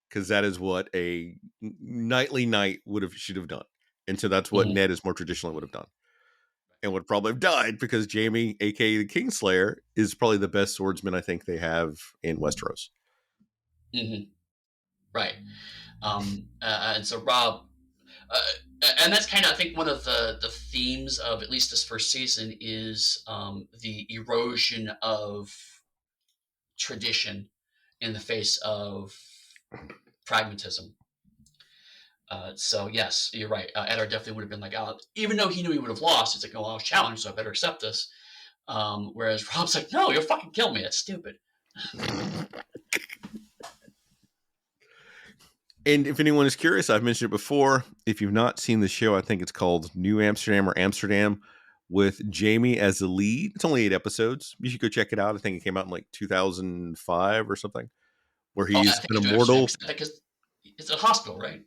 Because that is what a knightly knight should have done. And so that's what Ned is more traditionally would have done. And would probably have died because Jaime, aka the Kingslayer, is probably the best swordsman I think they have in Westeros. Mm-hmm. Right. And so Robb, and that's kind of, I think, one of the themes of at least this first season is the erosion of tradition in the face of pragmatism. So yes, you're right. Eddard definitely would have been like, even though he knew he would have lost, it's like, oh, I was challenged, so I better accept this. Whereas Robb's like, no, you'll fucking kill me. That's stupid. And if anyone is curious, I've mentioned it before. If you've not seen the show, I think it's called New Amsterdam or Amsterdam with Jaime as the lead. It's only 8 episodes. You should go check it out. I think it came out in like 2005 or something, where he's an immortal. It's a hospital, right?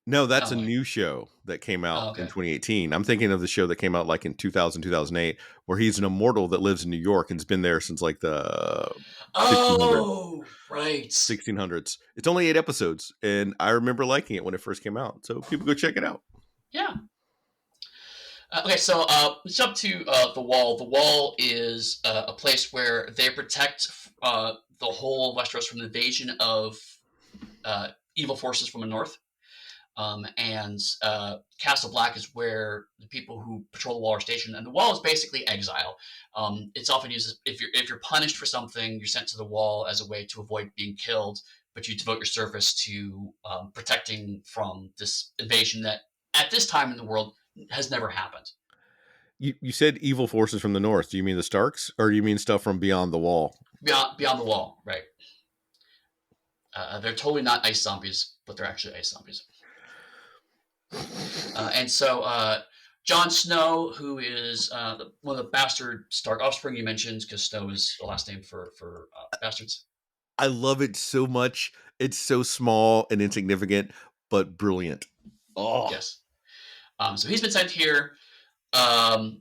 No, that's a new show that came out in 2018. I'm thinking of the show that came out like in 2000, 2008, where he's an immortal that lives in New York and's been there since like the 1600s. It's only 8 episodes, and I remember liking it when it first came out. So people go check it out. Yeah. Okay, so let's jump to the Wall. The Wall is a place where they protect the whole of Westeros from the invasion of evil forces from the north. And Castle Black is where the people who patrol the Wall are stationed, and the Wall is basically exile. It's often used as if you're punished for something, you're sent to the Wall as a way to avoid being killed, but you devote your service to protecting from this invasion that, at this time in the world, has never happened. You said evil forces from the north. Do you mean the Starks, or do you mean stuff from beyond the Wall? Beyond the Wall, right? They're totally not ice zombies, but they're actually ice zombies. And so Jon Snow, who is one of the bastard Stark offspring you mentioned, because Snow is the last name for bastards. I love it so much. It's so small and insignificant, but brilliant. Oh, Yes. So he's been sent here, and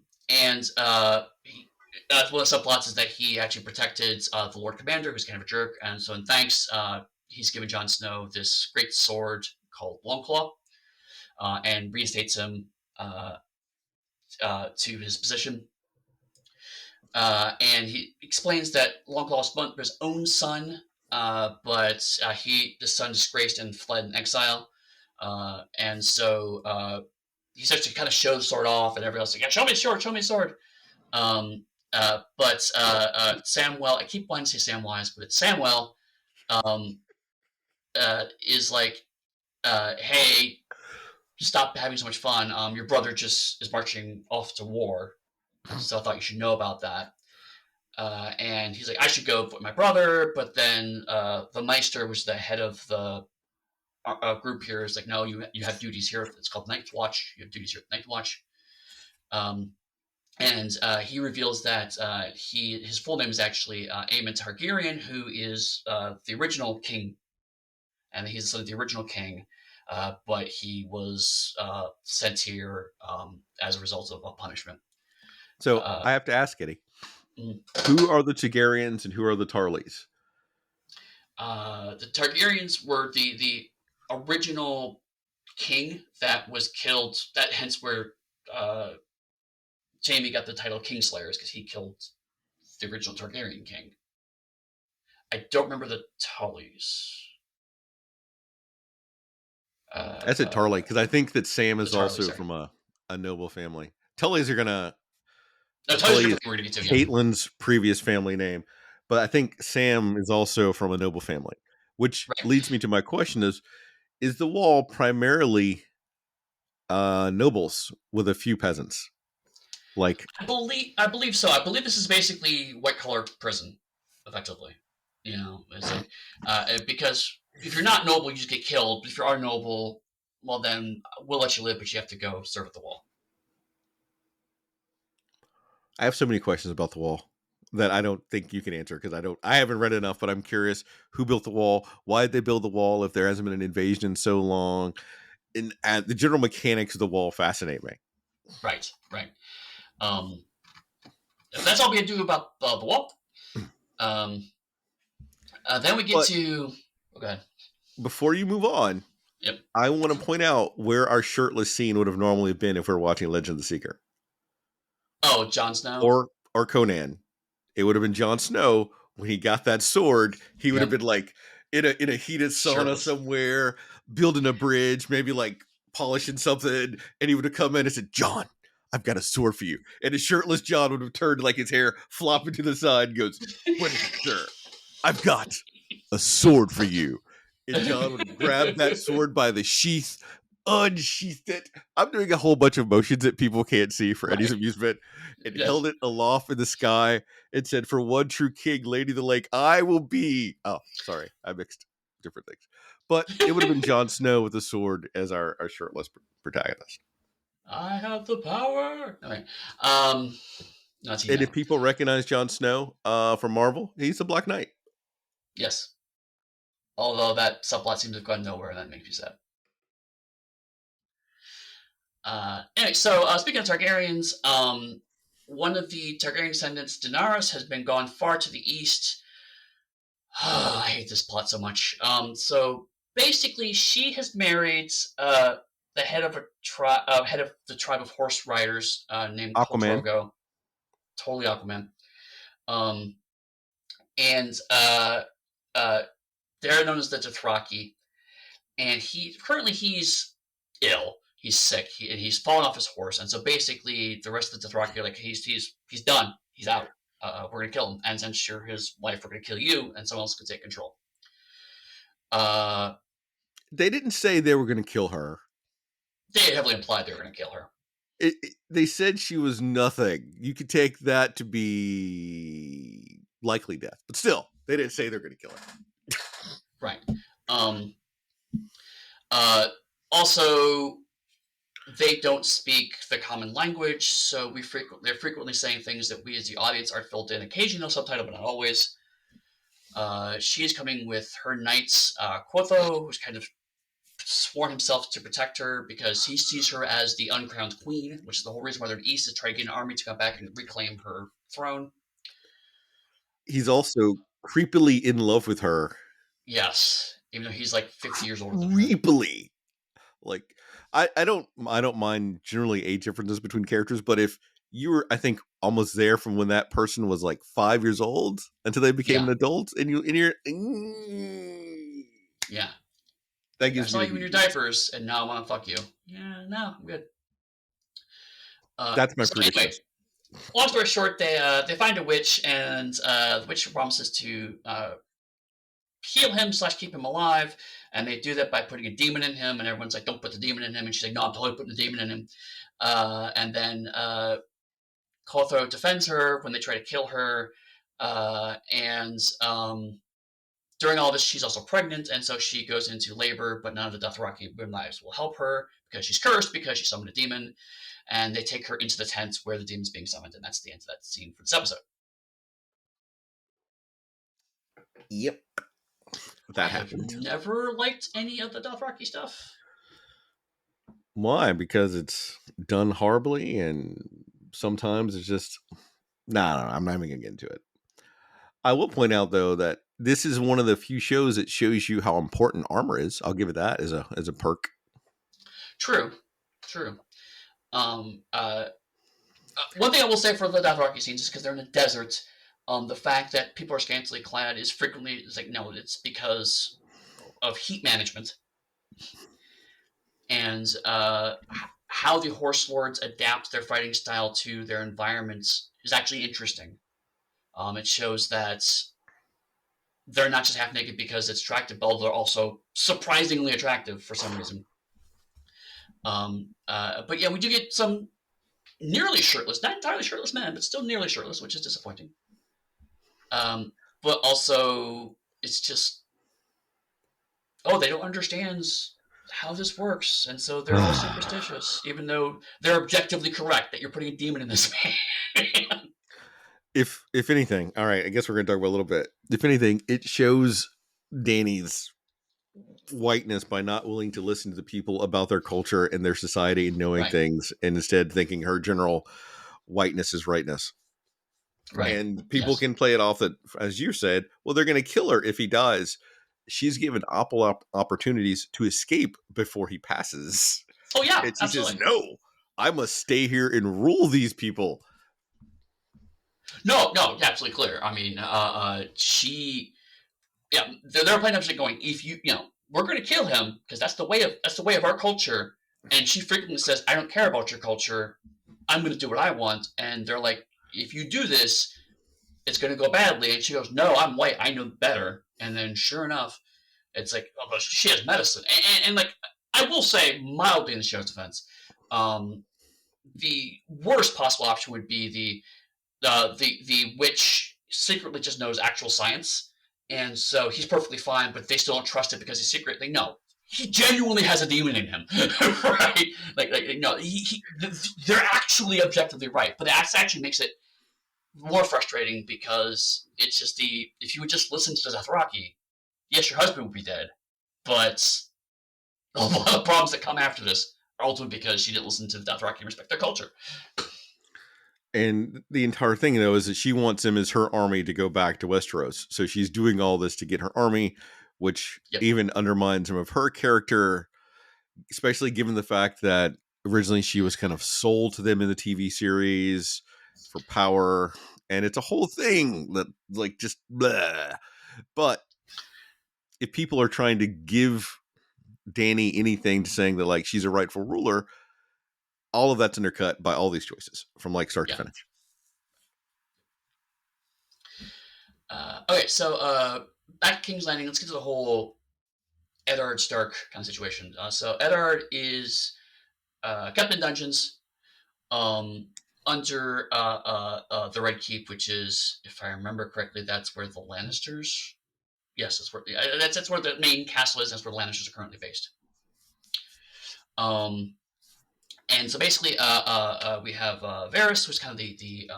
one of the subplots is that he actually protected the Lord Commander, who's kind of a jerk, and so in thanks, he's given Jon Snow this great sword called Longclaw, and reinstates him uh, to his position. And he explains that Longclaw was his own son, but the son disgraced and fled in exile. And so he starts to kind of show the sword off, and everybody else is like, yeah, show me the sword, show me the sword. But Samwell, I keep wanting to say Samwise, but it's Samwell, um, is like, hey, stop having so much fun. Your brother just is marching off to war, so I thought you should know about that. And he's like, I should go with my brother, but then the Meister, which is the head of the group here, is like, no, you have duties here. It's called Night Watch. You have duties here at Night Watch. Um, and he reveals that his full name is actually Aemon Targaryen, who is the original king, and he's the son of the original king. But he was sent here as a result of a punishment. so I have to ask, Eddie, who are the Targaryens and who are the Tarleys? The Targaryens were the original king that was killed. That hence where Jaime got the title Kingslayers, because he killed the original Targaryen king. I don't remember the Tullys. I said Tarley because I think that Sam is Tarleys, also sorry. from a noble family. Tullys are gonna. No, Tullys Tully are is different. We're going to get to, yeah. Caitlyn's previous family name, but I think Sam is also from a noble family, which Right. leads me to my question: is the wall primarily nobles with a few peasants? Like, I believe so. I believe this is basically white collar prison, effectively. It's like because if you're not noble, you just get killed. But if you are noble, well, then we'll let you live, but you have to go serve at the wall. I have so many questions about the wall that I don't think you can answer because I haven't read enough, but I'm curious who built the wall, why did they build the wall if there hasn't been an invasion in so long, and the general mechanics of the wall fascinate me. Right, right. Um, that's all we can do about the wall. Um, then we get But to. Oh, go ahead. before you move on, Yep. I want to point out where our shirtless scene would have normally been if we are watching Legend of the Seeker Oh, Jon Snow. or Conan. It would have been Jon Snow when he got that sword. He would have Yep. been like in a heated sauna Shirtless. somewhere, building a bridge, maybe like polishing something, and he would have come in and said, "John, I've got a sword for you." And his shirtless John would have turned like his hair flopping to the side and goes, "What is it, sir? I've got a sword for you." And John would have grabbed that sword by the sheath, unsheathed it. I'm doing a whole bunch of motions that people can't see for Eddie's Right. amusement, and Yes. held it aloft in the sky and said, "For one true king, Lady of the Lake, I will be." Oh, sorry, I mixed different things. But it would have been Jon Snow with a sword as our shirtless protagonist. I have the power. Okay. Um, not to you And know. if people recognize Jon Snow from Marvel, he's the Black Knight. Yes. Although that subplot seems to have gone nowhere, and that makes me sad. Anyway, so speaking of Targaryens, one of the Targaryen descendants, Daenerys, has been gone far to the east. I hate this plot so much. So basically, she has married the head of the tribe of horse riders named Khal Aquaman. Drogo. Totally Aquaman. Um, and they're known as the Dothraki. And he's ill. He's sick. He's fallen off his horse, and so basically, the rest of the Dothraki are like, he's done. He's out. We're gonna kill him, and since you're his wife, we're gonna kill you, and someone else can take control. Uh, They didn't say they were going to kill her. they heavily implied they were gonna kill her. They said she was nothing. You could take that to be likely death, but still, they didn't say they're going to kill her. Right. Um, uh, Also, they don't speak the common language, so they're frequently saying things that we as the audience are filled in. Occasionally, no subtitle, but not always. She is coming with her knights, Quotho, who's kind of sworn himself to protect her because he sees her as the uncrowned queen, which is the whole reason why they're in the East, is try to get an army to come back and reclaim her throne. He's also creepily in love with her. Yes, even though he's like 50 years older than her. Creepily. Like I don't mind generally age differences between characters, but if you were, I think, almost there from when that person was like 5 years old until they became Yeah, an adult, and you're yeah. that I gives saw me you the in your heebie-jeebies. diapers, and now I want to fuck you. Yeah, no, I'm good. That's my So anyway, predictions. long story short, they find a witch, and the witch promises to heal him / keep him alive, and they do that by putting a demon in him. And everyone's like, "Don't put the demon in him," and she's like, "No, I'm totally putting the demon in him." And then Clotho defends her when they try to kill her, and during all this, she's also pregnant, and so she goes into labor. But none of the Dothraki midwives will help her because she's cursed because she summoned a demon. And they take her into the tent where the demon's being summoned, and that's the end of that scene for this episode. Yep, I that have happened. never liked any of the Dothraki stuff. Why? Because it's done horribly, and sometimes it's just no. I'm not even gonna get into it. I will point out though that this is one of the few shows that shows you how important armor is. I'll give it that as a perk. True. One thing I will say for the Dothraki scenes is because they're in a desert. The fact that people are scantily clad is frequently no, it's because of heat management and how the horse lords adapt their fighting style to their environments is actually interesting. It shows that they're not just half naked because it's attractive, but they're also surprisingly attractive for some reason. But yeah, we do get some nearly shirtless, not entirely shirtless men, but still nearly shirtless, which is disappointing. But also, it's just, they don't understand how this works, and so they're all superstitious, even though they're objectively correct that you're putting a demon in this man. If anything, all right, I guess we're gonna talk about a little bit. If anything, it shows Dany's whiteness by not willing to listen to the people about their culture and their society and knowing Right, things, and instead thinking her general whiteness is rightness. right, And people yes. can play it off that, as you said, well, they're going to kill her if he dies. She's given opportunities to escape before he passes. Oh yeah, And she says, absolutely. no, I must stay here and rule these people. No, absolutely clear. I mean, they're playing up going, if we're going to kill him because that's the way of our culture. And she frequently says, I don't care about your culture. I'm going to do what I want. And they're like, if you do this, it's going to go badly. And she goes, no, I'm white. I know better. And then sure enough, it's like, well, she has medicine. And like, I will say mildly in the show's defense, the worst possible option would be the witch secretly just knows actual science, and so he's perfectly fine, but they still don't trust it because he's secretly no. He genuinely has a demon in him, right? Like no, they're actually objectively right, but that actually makes it more frustrating because it's just if you would just listen to the Dothraki, yes, your husband would be dead, but a lot of problems that come after this are ultimately because she didn't listen to the Dothraki and respect their culture. And the entire thing, though, is that she wants him as her army to go back to Westeros. So she's doing all this to get her army, which Yep. even undermines some of her character, especially given the fact that originally she was kind of sold to them in the TV series for power. And it's a whole thing that, like, just blah. But if people are trying to give Dany anything to saying that, like, she's a rightful ruler, all of that's undercut by all these choices from like start to Yeah. finish. Okay, so back to King's Landing. Let's get to the whole Eddard Stark kind of situation. So Eddard is kept in dungeons under the Red Keep, which is, if I remember correctly, that's where the Lannisters. Yes, that's where the main castle is. That's where the Lannisters are currently based. And so basically, we have Varys, who's kind of the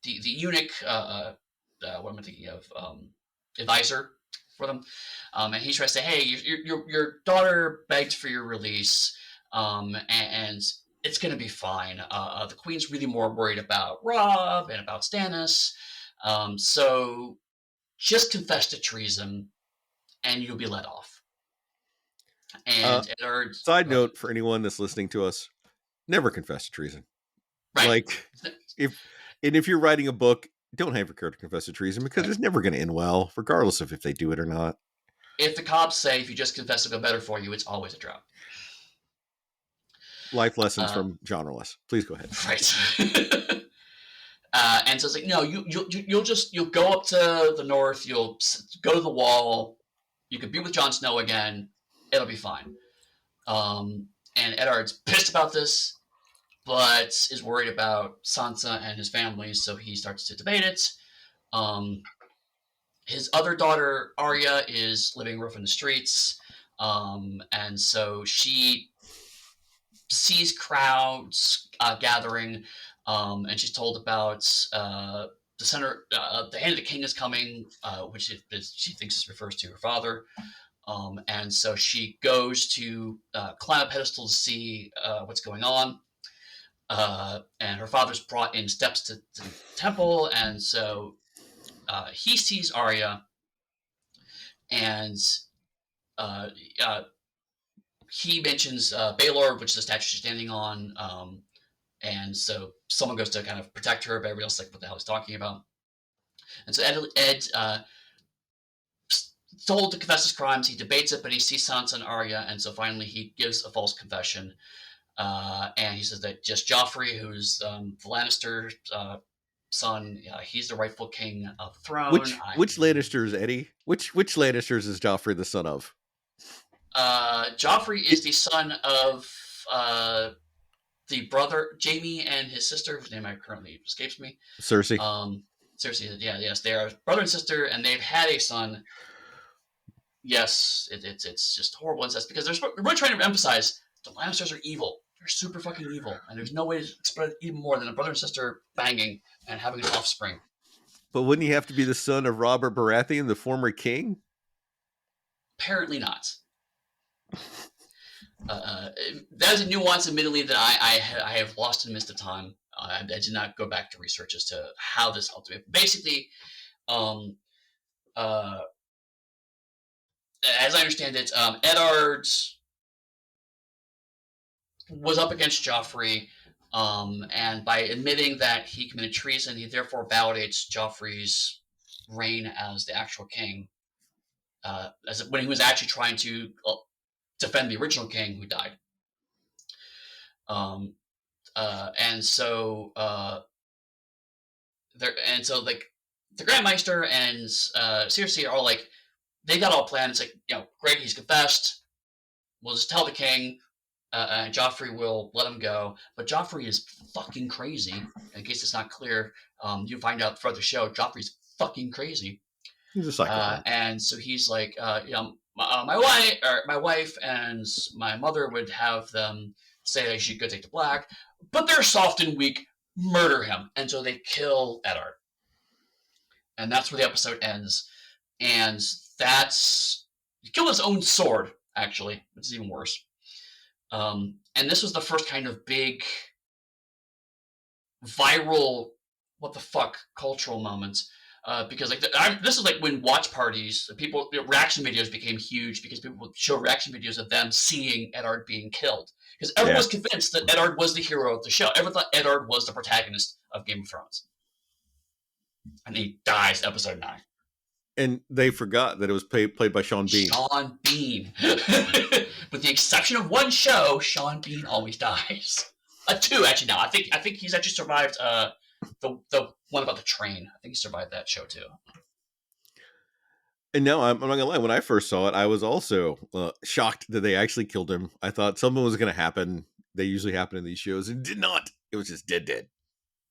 eunuch. What am I thinking of? Advisor for them. And he tries to say, hey, your daughter begged for your release, and it's going to be fine. The queen's really more worried about Robb and about Stannis. So just confess to treason and you'll be let off. And Eddard... Side note for anyone that's listening to us, never confess to treason. Right. Like, if you're writing a book, don't have your character confess to treason, because it's never going to end well, regardless of if they do it or not. If the cops say if you just confess it'll go better for you, it's always a drop. Life lessons from genreless. Please go ahead. Right. And so it's like, no, you'll go up to the north, you'll go to the wall, you could be with Jon Snow again, it'll be fine. And Eddard's pissed about this, but is worried about Sansa and his family, so he starts to debate it. His other daughter, Arya, is living rough in the streets, and so she sees crowds gathering, and she's told about the center, the hand of the king is coming, which she thinks refers to her father. And so she goes to climb a pedestal to see what's going on. And her father's brought in steps to the temple, and so he sees Arya, and he mentions Baelor, which is the statue she's standing on, and so someone goes to kind of protect her, but everybody else is like, what the hell is he talking about? And so Ed told to confess his crimes, he debates it, but he sees Sansa and Arya, and so finally he gives a false confession. And he says that just Joffrey, who's the Lannister son, he's the rightful king of the throne. Which Lannisters, Eddie? Which Lannisters is Joffrey the son of? Joffrey is the son of the brother, Jaime, and his sister, whose name currently escapes me. Cersei. Cersei, yes, they are brother and sister, and they've had a son. Yes, it's just horrible incest, because they're really trying to emphasize the Lannisters are evil. They're super fucking evil, and there's no way to express it even more than a brother and sister banging and having an offspring. But wouldn't he have to be the son of Robert Baratheon, the former king? Apparently not. That is a nuance, admittedly, that I have lost and missed of time. I did not go back to research as to how this ultimately... Basically, as I understand it, Eddard was up against Joffrey, and by admitting that he committed treason, he therefore validates Joffrey's reign as the actual king, when he was actually trying to defend the original king who died. And so like the Grand Maester and Cersei are like, they got all planned. It's like, great, he's confessed. We'll just tell the king, and Joffrey will let him go. But Joffrey is fucking crazy. In case it's not clear, you find out throughout the show, Joffrey's fucking crazy. He's a psychopath. And so he's like, my wife and my mother would have them say they should go take the black, but they're soft and weak. Murder him. And so they kill Eddard. And that's where the episode ends. And he killed his own sword, actually, which is even worse. And this was the first kind of big viral, what the fuck, cultural moment. Because this is like when watch parties, reaction videos became huge, because people would show reaction videos of them seeing Eddard being killed. Because everyone was convinced that Eddard was the hero of the show. Everyone thought Eddard was the protagonist of Game of Thrones. And he dies episode 9. And they forgot that it was played by Sean Bean. Sean Bean. With the exception of one show, Sean Bean always dies. 2, actually, now. I think he's actually survived the one about the train. I think he survived that show, too. And no, I'm not going to lie. When I first saw it, I was also shocked that they actually killed him. I thought something was going to happen. They usually happen in these shows. It did not. It was just dead.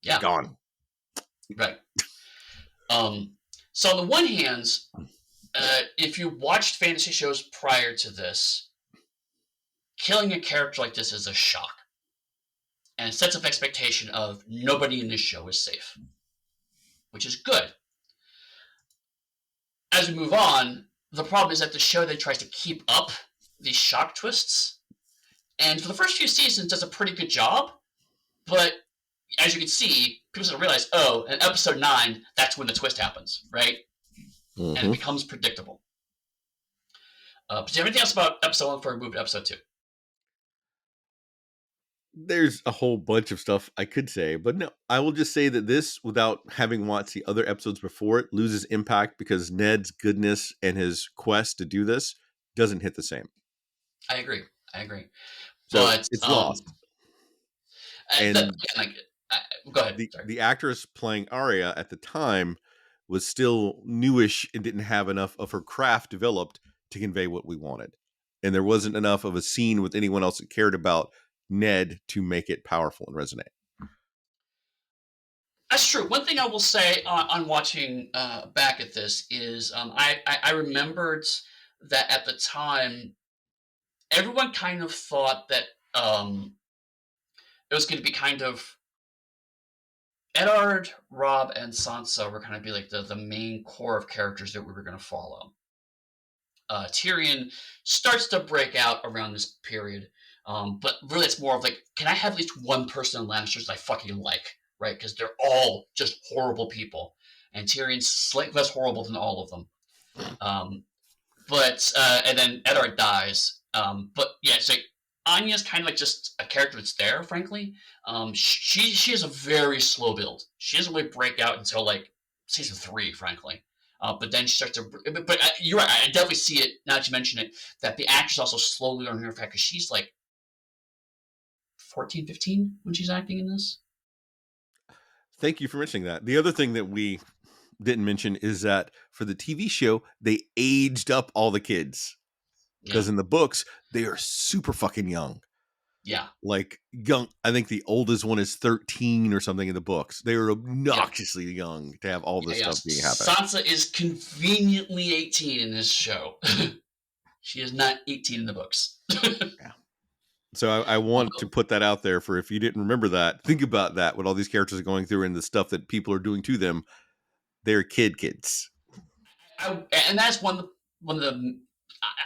Yeah. Gone. Right. So on the one hand, if you watched fantasy shows prior to this, killing a character like this is a shock. And it sets up expectation of nobody in this show is safe, which is good. As we move on, the problem is that the show then tries to keep up these shock twists, and for the first few seasons does a pretty good job, but as you can see, people sort of realize, oh, in episode 9, that's when the twist happens, right? And it becomes predictable. But do you have anything else about episode 1 before we move to episode 2? There's a whole bunch of stuff I could say, but no, I will just say that this, without having watched the other episodes before it, loses impact because Ned's goodness and his quest to do this doesn't hit the same. I agree. So but it's lost. And go ahead. The actress playing Arya at the time was still newish and didn't have enough of her craft developed to convey what we wanted. And there wasn't enough of a scene with anyone else that cared about Ned to make it powerful and resonate. That's true. One thing I will say on watching back at this is I remembered that at the time, everyone kind of thought that it was going to be kind of Eddard, Robb, and Sansa were kind of be like the main core of characters that we were going to follow. Tyrion starts to break out around this period, but really it's more of like, can I have at least one person in Lannisters I fucking like, right? Because they're all just horrible people, and Tyrion's slightly less horrible than all of them. And then Eddard dies. But yeah, it's like Anya's kind of like just a character that's there, frankly. She has a very slow build. She doesn't really break out until like season 3, frankly. But then she starts to. But you're right. I definitely see it now that you mention it. That the actress also slowly learning her fact because she's like 14, 15 when she's acting in this. Thank you for mentioning that. The other thing that we didn't mention is that for the TV show, they aged up all the kids. Because in the books, they are super fucking young. Yeah. Like young. I think the oldest one is 13 or something in the books. They are obnoxiously young to have all this stuff being happening. Sansa is conveniently 18 in this show. She is not 18 in the books. Yeah. So I want to put that out there for if you didn't remember that, think about that, what all these characters are going through and the stuff that people are doing to them. They're kids. And that's one of the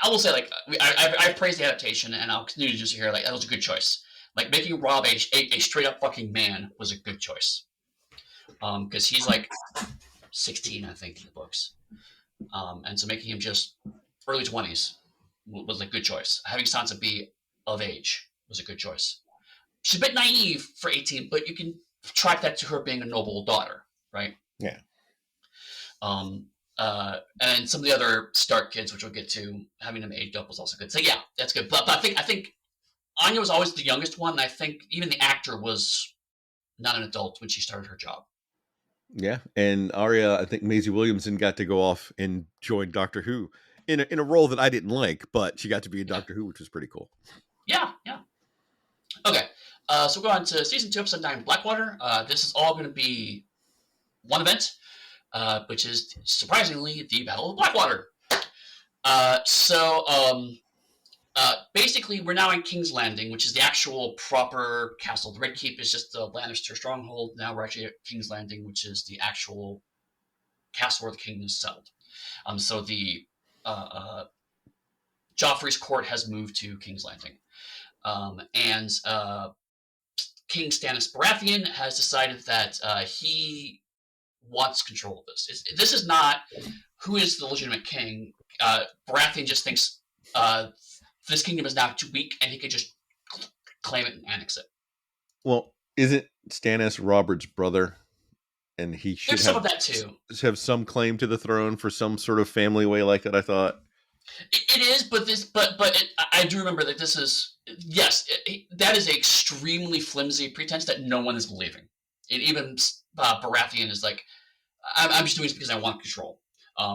I will say, like, I praise the adaptation, and I'll continue to just hear, like, that was a good choice. Like, making Robb a straight up fucking man was a good choice. Because he's like 16, I think, in the books. And so making him just early 20s was a good choice. Having Sansa be of age was a good choice. She's a bit naive for 18, but you can track that to her being a noble daughter, right? Yeah. And some of the other Stark kids, which we'll get to, having them aged up was also good. So yeah, that's good. But I think Anya was always the youngest one, and I think even the actor was not an adult when she started her job. Yeah, and Arya, I think Maisie Williamson got to go off and join Doctor Who in a role that I didn't like, but she got to be in Doctor Who, which was pretty cool. Yeah. Okay, so we'll go on to season 2, episode 9, Blackwater. This is all going to be one event. Which is surprisingly the Battle of Blackwater. Basically, we're now in King's Landing, which is the actual proper castle. The Red Keep is just the Lannister stronghold. Now we're actually at King's Landing, which is the actual castle where the king is settled. So the Joffrey's court has moved to King's Landing, and King Stannis Baratheon has decided that he wants control of this. This is not who is the legitimate king. Baratheon just thinks this kingdom is now too weak, and he could just claim it and annex it. Well, isn't Stannis Robert's brother? And he should There's some of that too. Have some claim to the throne for some sort of family way like that, I thought. It is, but I do remember that this is, yes, that is an extremely flimsy pretense that no one is believing. And even Baratheon is like, I'm just doing this because I want control.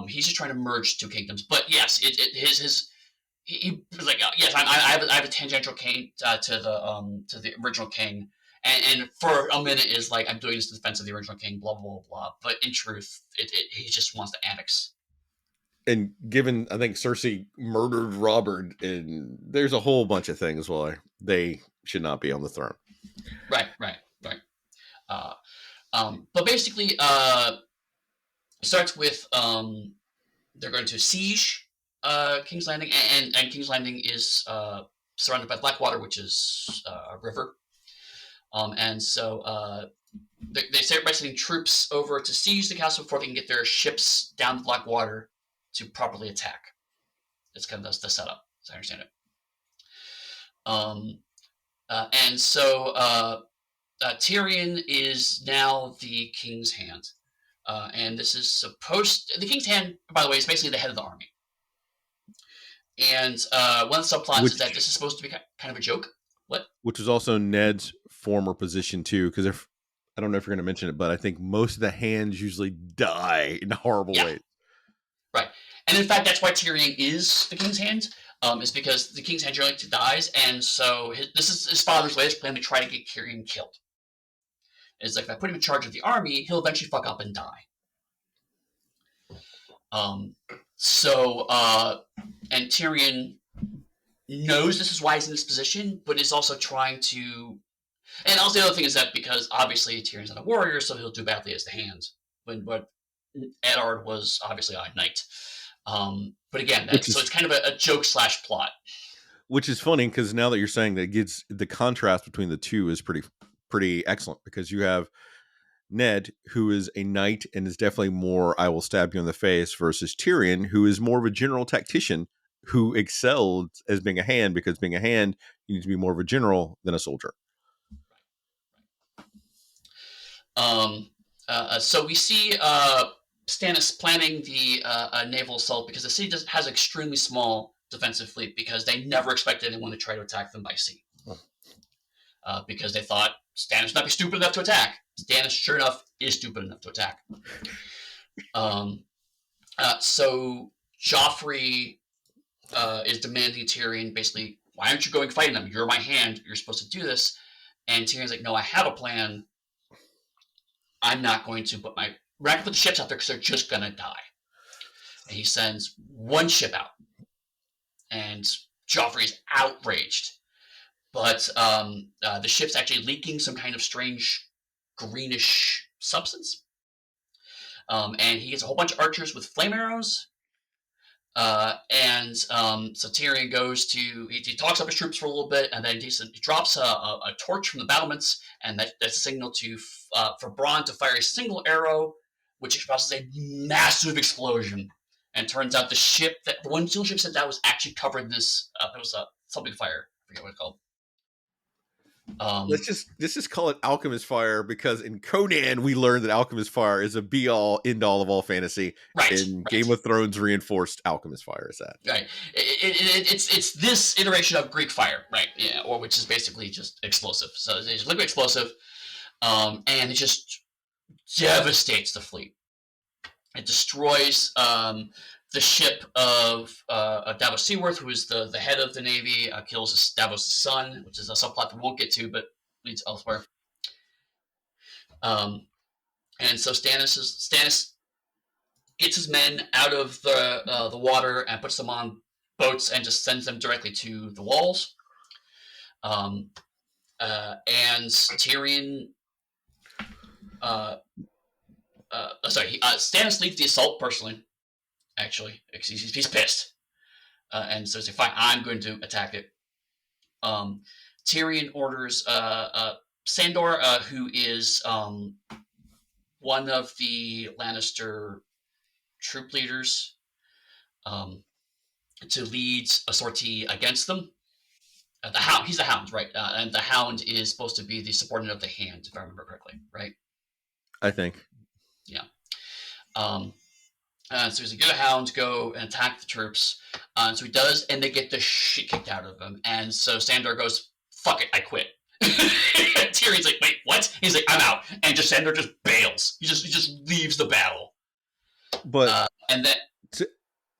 He's just trying to merge two kingdoms. But yes, he was like, yes, I have a tangential king to the original king, and for a minute is like, I'm doing this in defense of the original king, blah blah blah blah. But in truth, he just wants to annex. And given, I think Cersei murdered Robert, and there's a whole bunch of things why they should not be on the throne. Right. But basically, it starts with they're going to siege King's Landing, and King's Landing is surrounded by Blackwater, which is a river. And so they start by sending troops over to siege the castle before they can get their ships down the Blackwater to properly attack. That's kind of the setup, as I understand it. And so Tyrion is now the King's Hand. And this is the King's Hand, by the way, is basically the head of the army. And one of the subplots is that this is supposed to be kind of a joke. What? Which was also Ned's former position too, because if I don't know if you're going to mention it, but I think most of the hands usually die in horrible ways. Right, and in fact, that's why Tyrion is the King's Hand. Is because the King's Hand generally dies, and so this is his father's latest plan to try to get Tyrion killed. It's like, if I put him in charge of the army, he'll eventually fuck up and die. And Tyrion knows this is why he's in this position, but is also trying to. And also, the other thing is that because obviously Tyrion's not a warrior, so he'll do badly as the Hand. But Eddard was obviously a knight. But again, so it's kind of a joke / plot. Which is funny, because now that you're saying that, it gets the contrast between the two is pretty excellent, because you have Ned, who is a knight and is definitely more I will stab you in the face, versus Tyrion, who is more of a general tactician who excelled as being a hand, because being a hand, you need to be more of a general than a soldier. So we see Stannis planning the naval assault, because the city has an extremely small defensive fleet, because they never expected anyone to try to attack them by sea. Because they thought Stannis would not be stupid enough to attack. Stannis, sure enough, is stupid enough to attack. So Joffrey is demanding Tyrion, basically, why aren't you going fighting them? You're my hand. You're supposed to do this. And Tyrion's like, no, I have a plan. I'm not going to put the ships out there because they're just going to die. And he sends one ship out. And Joffrey is outraged. But the ship's actually leaking some kind of strange greenish substance. And he gets a whole bunch of archers with flame arrows. So Tyrion goes to, he talks up his troops for a little bit, and then he drops a torch from the battlements, and that's a signal for Bronn to fire a single arrow, which causes a massive explosion. And turns out the one steel ship sent out was actually covered in this. It was something fire. I forget what it's called. Let's just call it Alchemist Fire, because in Conan we learned that Alchemist Fire is a be all end all of all fantasy. Right. Game of Thrones reinforced Alchemist Fire is that. Right. It's this iteration of Greek fire, right? Yeah, or which is basically just explosive. So it's liquid explosive, and it just devastates the fleet. It destroys the ship of Davos Seaworth, who is the head of the Navy, kills Davos' son, which is a subplot we won't get to, but leads elsewhere. And so Stannis gets his men out of the water and puts them on boats and just sends them directly to the walls. And Tyrion... Stannis leads the assault personally, actually. He's pissed. And so he's like, fine, I'm going to attack it. Tyrion orders Sandor, who is one of the Lannister troop leaders, to lead a sortie against them. The Hound, he's the Hound, right? And the Hound is supposed to be the subordinate of the Hand, if I remember correctly, right? I think. Yeah. So he's like, get a Hound, go and attack the troops. So he does, and they get the shit kicked out of him. And so Sandor goes, fuck it, I quit. Tyrion's like, wait, what? He's like, I'm out. And Sandor just bails. He just leaves the battle. But and then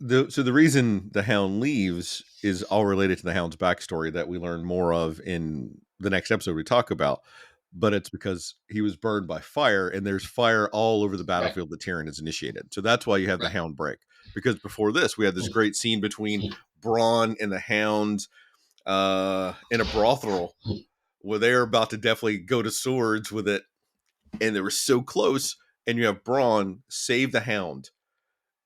the reason the Hound leaves is all related to the Hound's backstory that we learn more of in the next episode we talk about. But it's because he was burned by fire, and there's fire all over the battlefield that Tyrion has initiated. So that's why you have the Hound break. Because before this, we had this great scene between Bronn and the Hound in a brothel where they're about to definitely go to swords with it, and they were so close. And you have Bronn save the Hound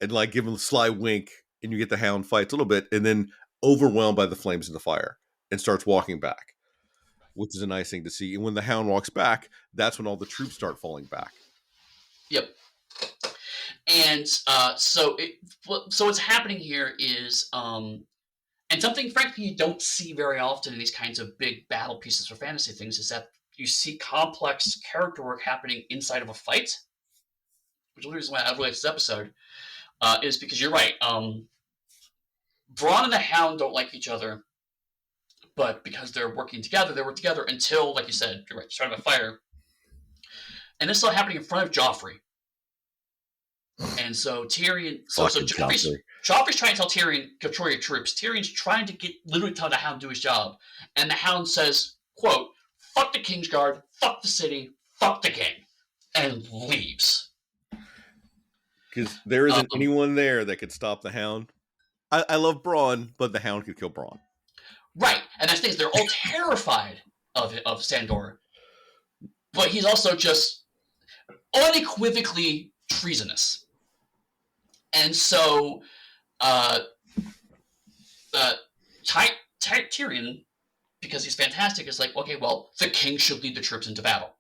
and like give him a sly wink and you get the Hound fights a little bit, and then overwhelmed by the flames and the fire, and starts walking back, which is a nice thing to see. And when the Hound walks back, that's when all the troops start falling back. Yep. And so what's happening here is, and something frankly you don't see very often in these kinds of big battle pieces for fantasy things, is that you see complex character work happening inside of a fight. Which is the reason why I relate to this episode, is because you're right. Braun and the Hound don't like each other, but because they're working together, they work together until, like you said, you're right, start of a fire. And this is all happening in front of Joffrey. And so Tyrion, Joffrey's trying to tell Tyrion, control your troops. Tyrion's trying to literally tell the Hound to do his job. And the Hound says, quote, fuck the Kingsguard, fuck the city, fuck the king, and leaves. Because there isn't anyone there that could stop the Hound. I love Braun, but the Hound could kill Braun. Right, and that's the thing, they're all terrified of Sandor. But he's also just unequivocally treasonous. And so Tyrion, because he's fantastic, is like, okay, well, the king should lead the troops into battle.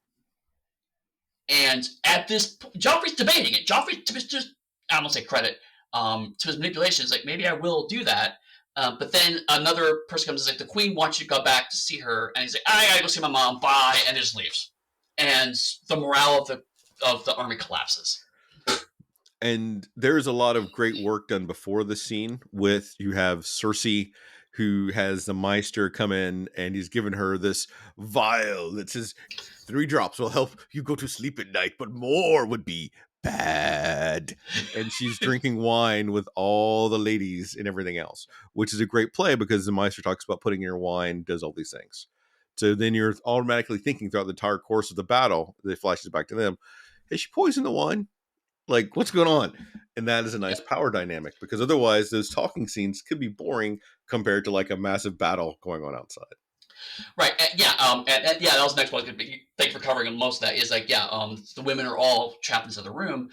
And at this point, Joffrey's debating it. Joffrey, just, I don't want to say credit, to his manipulations, like, maybe I will do that. But then another person comes and is like, the queen wants you to go back to see her. And he's like, I gotta go see my mom, bye, and just leaves. And the morale of the army collapses. And there's a lot of great work done before the scene with, you have Cersei, who has the Meister come in, and he's given her this vial that says 3 drops will help you go to sleep at night, but more would be bad. And she's drinking wine with all the ladies and everything else, which is a great play because the Meister talks about putting in your wine, does all these things. So then you're automatically thinking throughout the entire course of the battle, it flashes back to them, has she poisoned the wine? Like, what's going on? And that is a nice power dynamic, because otherwise those talking scenes could be boring compared to like a massive battle going on outside. Right. Yeah. That was the next one. Thanks for covering most of that. Is like, the women are all trapped into the room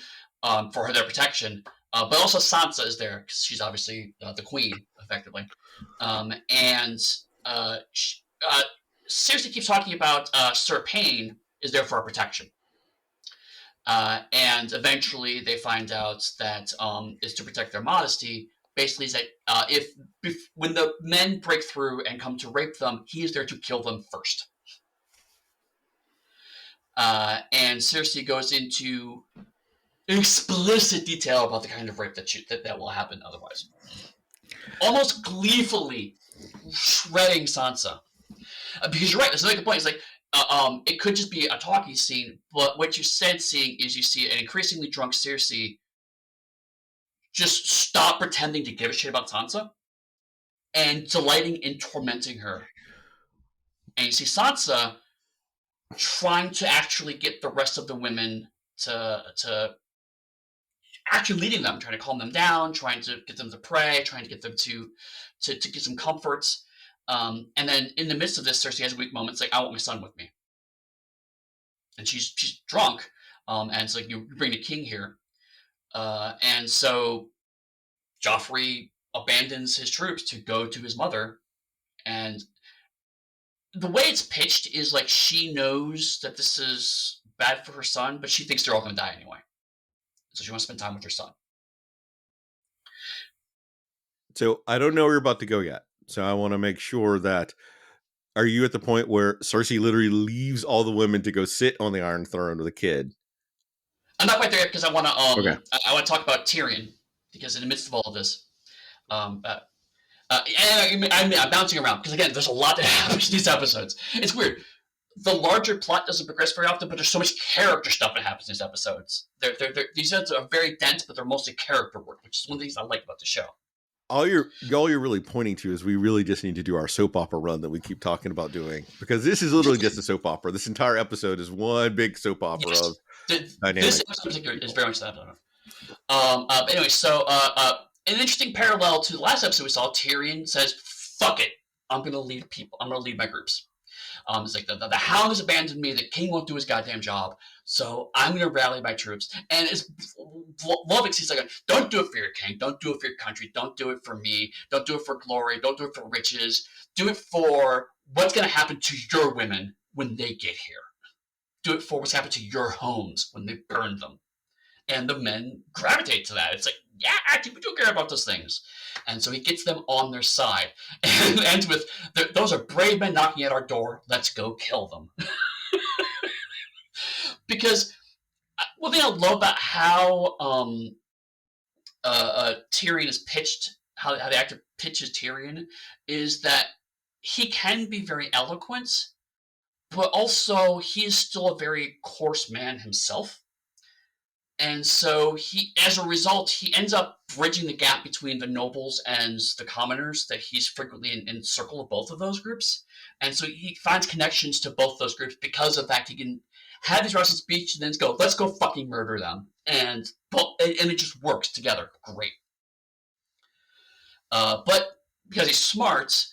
for their protection, but also Sansa is there because she's obviously the queen, effectively. And Cersei keeps talking about Sir Payne is there for our protection. And eventually they find out that is to protect their modesty. Basically, is that when the men break through and come to rape them, he is there to kill them first. And Cersei goes into explicit detail about the kind of rape that will happen otherwise. Almost gleefully shredding Sansa. Because you're right, that's another good point. It's like, it could just be a talking scene, but what you said seeing is you see an increasingly drunk Cersei just stop pretending to give a shit about Sansa and delighting in tormenting her. And you see Sansa trying to actually get the rest of the women to actually leading them, trying to calm them down, trying to get them to pray, trying to get them to get some comforts. And then in the midst of this, Cersei has a weak moment. It's like, I want my son with me. And she's drunk. And it's like, you bring the king here. And so Joffrey abandons his troops to go to his mother. And the way it's pitched is like she knows that this is bad for her son, but she thinks they're all going to die anyway. So she wants to spend time with her son. So I don't know where you're about to go yet. So I want to make sure that, are you at the point where Cersei literally leaves all the women to go sit on the Iron Throne with a kid? I'm not quite there yet because I want to I want to talk about Tyrion, because in the midst of all of this, I'm bouncing around because again, there's a lot that happens in these episodes. It's weird. The larger plot doesn't progress very often, but there's so much character stuff that happens in these episodes. These episodes are very dense, but they're mostly character work, which is one of the things I like about the show. All you're really pointing to is we really just need to do our soap opera run that we keep talking about doing, because this is literally just a soap opera. This entire episode is one big soap opera. Yes. Dynamic. This episode in particular is very much that. But anyway, so an interesting parallel to the last episode we saw, Tyrion says, "Fuck it, I'm gonna lead people. I'm gonna lead my groups." It's like the Hound has abandoned me. The king won't do his goddamn job, so I'm gonna rally my troops. And it's love it. He's like, don't do it for your king, don't do it for your country, don't do it for me, don't do it for glory, don't do it for riches, do it for what's going to happen to your women when they get here. Do it for what's happened to your homes when they burn them. And the men gravitate to that. It's like, yeah, actually, we do care about those things. And so he gets them on their side. And it ends with, those are brave men knocking at our door. Let's go kill them. Because one thing I love about how Tyrion is pitched, how the actor pitches Tyrion, is that he can be very eloquent, but also he is still a very coarse man himself. And so he, as a result, he ends up bridging the gap between the nobles and the commoners, that he's frequently in circle of both of those groups. And so he finds connections to both those groups because of the fact he can have these Russian speech and then go, let's go fucking murder them. And it just works together. Great. But because he's smart,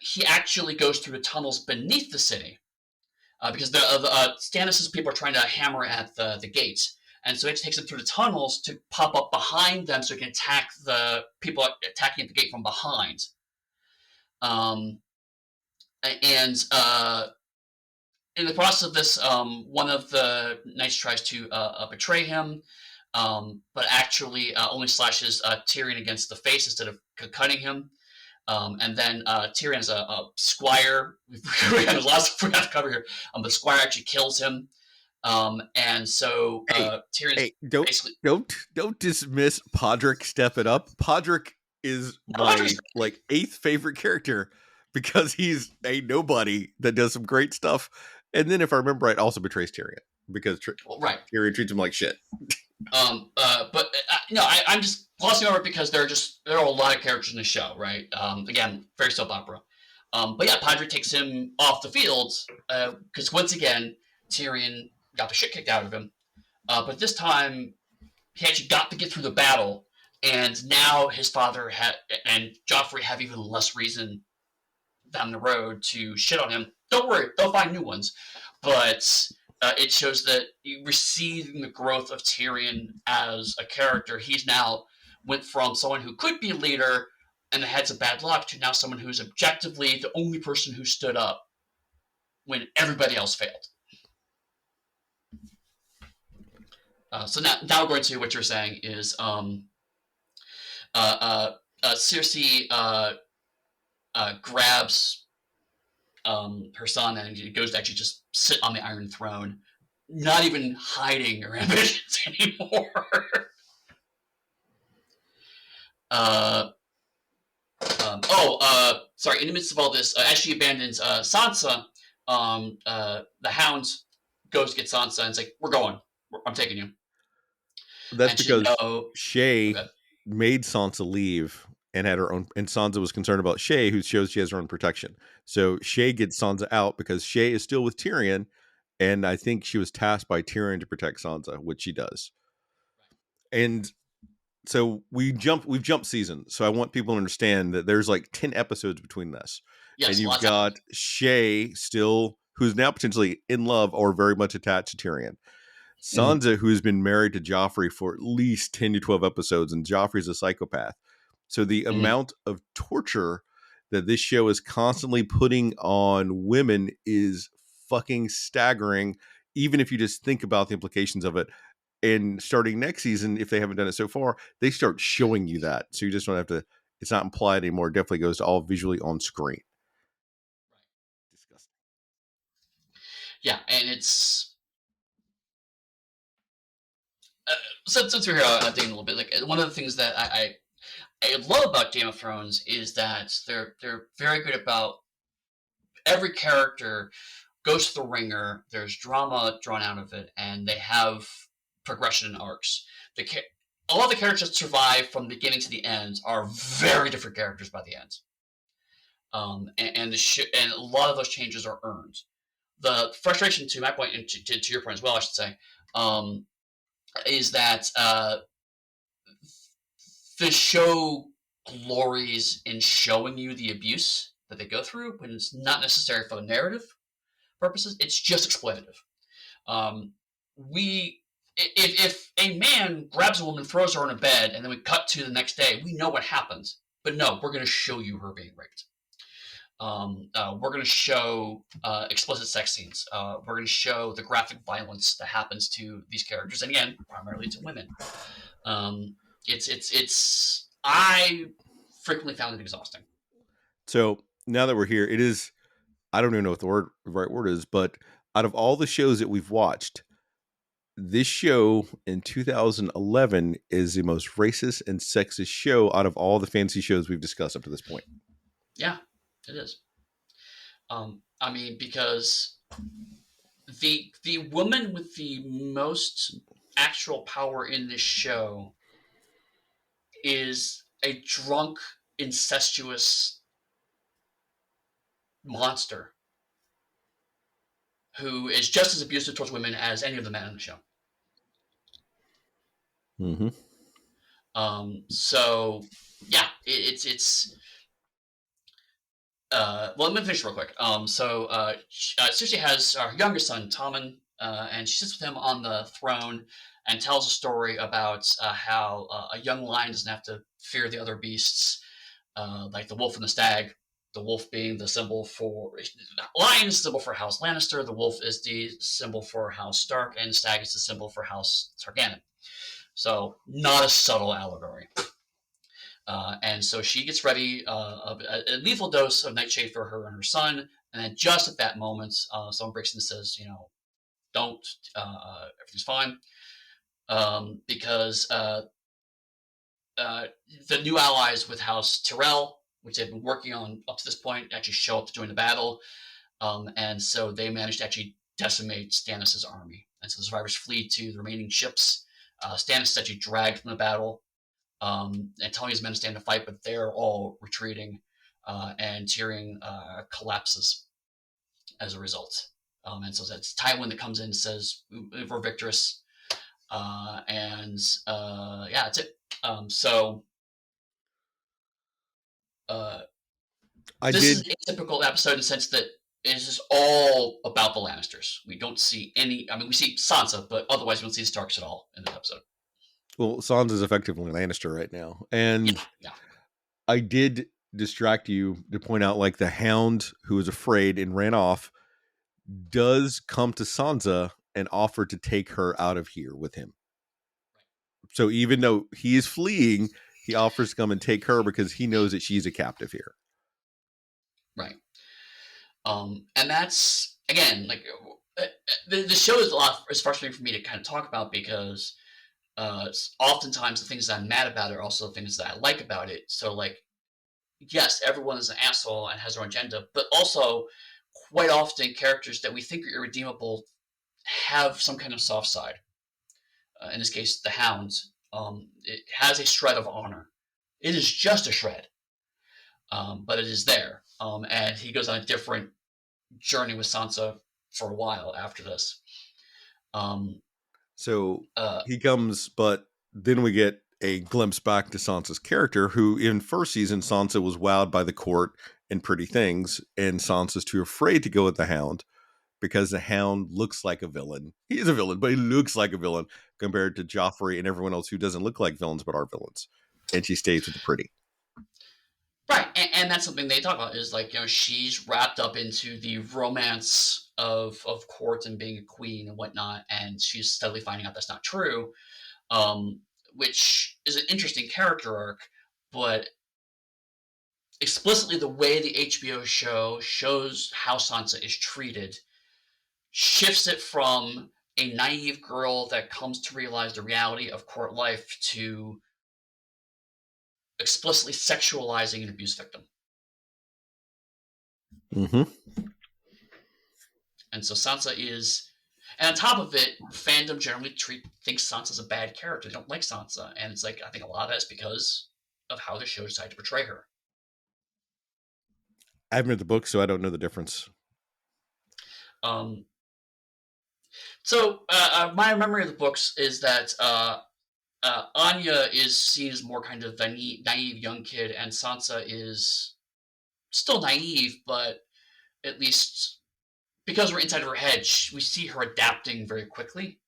he actually goes through the tunnels beneath the city. Because the Stannis' people are trying to hammer at the gates. And so it takes them through the tunnels to pop up behind them so he can attack the people attacking at the gate from behind. And in the process of this, one of the knights tries to betray him, but actually only slashes Tyrion against the face instead of cutting him. And then Tyrion has a squire. We have lots of to cover here. The squire actually kills him, and so Tyrion's basically don't dismiss Podrick. Step it up. Podrick is my like 8th favorite character because he's a nobody that does some great stuff. And then, if I remember right, also betrays Tyrion because Tyrion treats him like shit. But no, I'm just glossing over it because there are a lot of characters in the show, right? Again, very soap opera. But yeah, Podrick takes him off the field because once again, Tyrion got the shit kicked out of him. But this time, he actually got to get through the battle, and now his father and Joffrey have even less reason down the road to shit on him. Don't worry, they'll find new ones. But it shows that you receiving the growth of Tyrion as a character. He's now went from someone who could be a leader and had some bad luck to now someone who's objectively the only person who stood up when everybody else failed. So now going to what you're saying is Cersei grabs her son and he goes to actually just sit on the Iron Throne, not even hiding her ambitions anymore. Sorry. In the midst of all this, as she abandons Sansa, the Hound goes to get Sansa and it's like, "We're going. I'm taking you." That's because Shae made Sansa leave and had her own, and Sansa was concerned about Shae, who shows she has her own protection. So Shae gets Sansa out because Shae is still with Tyrion, and I think she was tasked by Tyrion to protect Sansa, which she does. And so we've jumped seasons, so I want people to understand that there's like 10 episodes between this. Yes, and you've got Shae still, who's now potentially in love or very much attached to Tyrion. Sansa, who's been married to Joffrey for at least 10 to 12 episodes, and Joffrey's a psychopath. So the amount of torture that this show is constantly putting on women is fucking staggering, even if you just think about the implications of it. And starting next season, if they haven't done it so far, they start showing you that. So you just don't have to, it's not implied anymore. It definitely goes to all visually on screen. Right. Disgusting. Yeah, and it's... since we're here digging a little bit, like one of the things that I love about Game of Thrones is that they're very good about every character goes to the ringer. There's drama drawn out of it, and they have progression and arcs. A lot of the characters that survive from the beginning to the end are very different characters by the end. And a lot of those changes are earned. The frustration, to my point, and to your point as well, I should say, is that the show glories in showing you the abuse that they go through when it's not necessary for the narrative purposes. It's just exploitative. if a man grabs a woman, throws her in a bed, and then we cut to the next day, we know what happens. But no, we're going to show you her being raped. We're going to show explicit sex scenes. We're going to show the graphic violence that happens to these characters, and again, primarily to women. It's. I frequently found it exhausting. So now that we're here, it is. I don't even know what the right word is, but out of all the shows that we've watched, this show in 2011 is the most racist and sexist show out of all the fantasy shows we've discussed up to this point. Yeah, it is. I mean, because the woman with the most actual power in this show is a drunk, incestuous monster who is just as abusive towards women as any of the men on the show. Mm-hmm. So yeah, it's. Well, let me finish real quick. Sushi has her younger son, Tommen, and she sits with him on the throne and tells a story about how a young lion doesn't have to fear the other beasts, like the wolf and the stag. The wolf being the symbol for lion is the symbol for House Lannister. The wolf is the symbol for House Stark, and stag is the symbol for House Targaryen. So not a subtle allegory. And so she gets ready a lethal dose of nightshade for her and her son. And then just at that moment, someone breaks in and says, don't, everything's fine. Because the new allies with House Tyrell, which they've been working on up to this point, actually show up to join the battle. And so they managed to actually decimate Stannis' army. And so the survivors flee to the remaining ships. Stannis is actually dragged from the battle. And telling his men to stand to fight, but they're all retreating, and Tyrion collapses as a result. And so that's Tywin that comes in and says, we're victorious. Yeah, that's it. This is a typical episode in the sense that it is all about the Lannisters. We don't see any, we see Sansa, but otherwise we don't see the Starks at all in this episode. Well, Sansa's effectively Lannister right now. And yeah. I did distract you to point out, like, the Hound, who was afraid and ran off, does come to Sansa and offer to take her out of here with him. So even though he is fleeing, he offers to come and take her because he knows that she's a captive here. Right. And that's, again, like, the show is frustrating for me to kind of talk about because oftentimes the things that I'm mad about are also the things that I like about it. So, like, yes, everyone is an asshole and has their own agenda, but also quite often characters that we think are irredeemable have some kind of soft side. In this case, the Hound. It has a shred of honor. It is just a shred, but it is there. And he goes on a different journey with Sansa for a while after this. He comes, but then we get a glimpse back to Sansa's character, who in first season, Sansa was wowed by the court and pretty things, and Sansa's too afraid to go with the Hound because the Hound looks like a villain. He is a villain, but he looks like a villain compared to Joffrey and everyone else who doesn't look like villains but are villains. And she stays with the pretty. Right, and that's something they talk about is, like, she's wrapped up into the romance of court and being a queen and whatnot, and she's steadily finding out that's not true, which is an interesting character arc, but explicitly the way the HBO show shows how Sansa is treated shifts it from a naive girl that comes to realize the reality of court life to explicitly sexualizing an abuse victim. Mm-hmm. And so Sansa is, and on top of it, fandom generally thinks Sansa's a bad character. They don't like Sansa, and it's like, I think a lot of that's because of how the show decided to portray her. I haven't read the book, so I don't know the difference. My memory of the books is that Anya is seen as more kind of naive young kid, and Sansa is still naive, but at least because we're inside of her head, we see her adapting very quickly.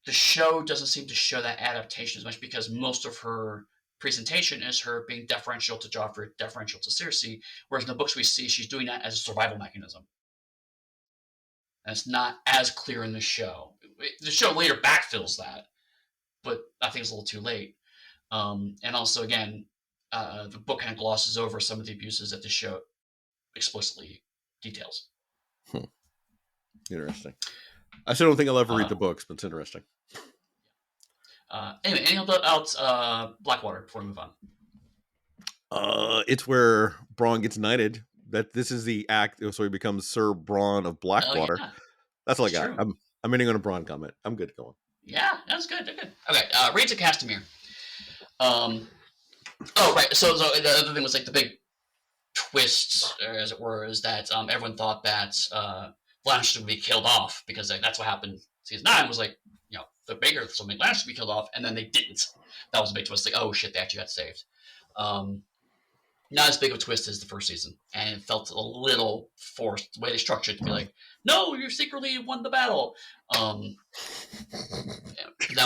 the show doesn't seem to show that adaptation as much because most of her presentation is her being deferential to Joffrey, deferential to Cersei, whereas in the books we see she's doing that as a survival mechanism. And it's not as clear in the show. The show later backfills that, but I think it's a little too late. And also, again, the book kind of glosses over some of the abuses that the show explicitly details. Interesting. I still don't think I'll ever read the books, but it's interesting. Anyway, anything else Blackwater before we move on? It's where Bronn gets knighted. That this is the act, so he becomes Sir Bronn of Blackwater. Yeah. That's all I got. True. I'm ending on a Bronn comment. I'm good going. Yeah, that's good. They're good. Okay, Raids of Castamere. Oh, right. So the other thing was like the big twist, as it were, is that everyone thought that Lannister would be killed off because that's what happened. Season 9 was like, the Baker, so make Lannister be killed off, and then they didn't. That was a big twist. Like, oh shit, they actually got saved. Not as big of a twist as the first season, and it felt a little forced the way they structured it to be like, no, you secretly won the battle. Now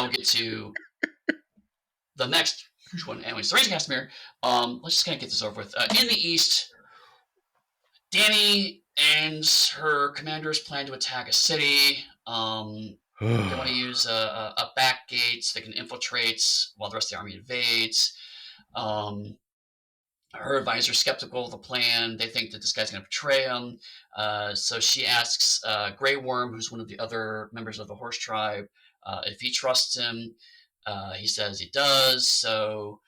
we'll get to the next huge one. Anyway, so Raids of Castamere. Let's just kind of get this over with. In the east, Dany and her commanders plan to attack a city. They want to use a back gate so they can infiltrate while the rest of the army invades. Her advisor is skeptical of the plan. They think that this guy's going to betray them. So she asks Grey Worm, who's one of the other members of the Horse Tribe, if he trusts him. He says he does. So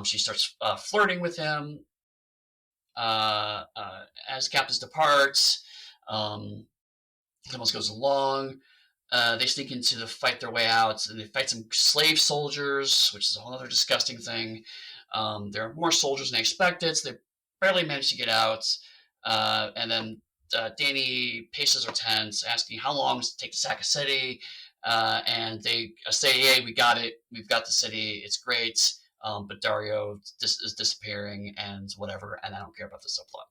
she starts flirting with him as captains depart. Almost goes along. They sneak into the fight their way out, and they fight some slave soldiers, which is a whole other disgusting thing. There are more soldiers than they expected, so they barely manage to get out. And then Dany paces her tents, asking how long does it take to sack a city. And they say, hey, we got it. We've got the city. It's great. But Dario is disappearing and whatever, and I don't care about the subplot.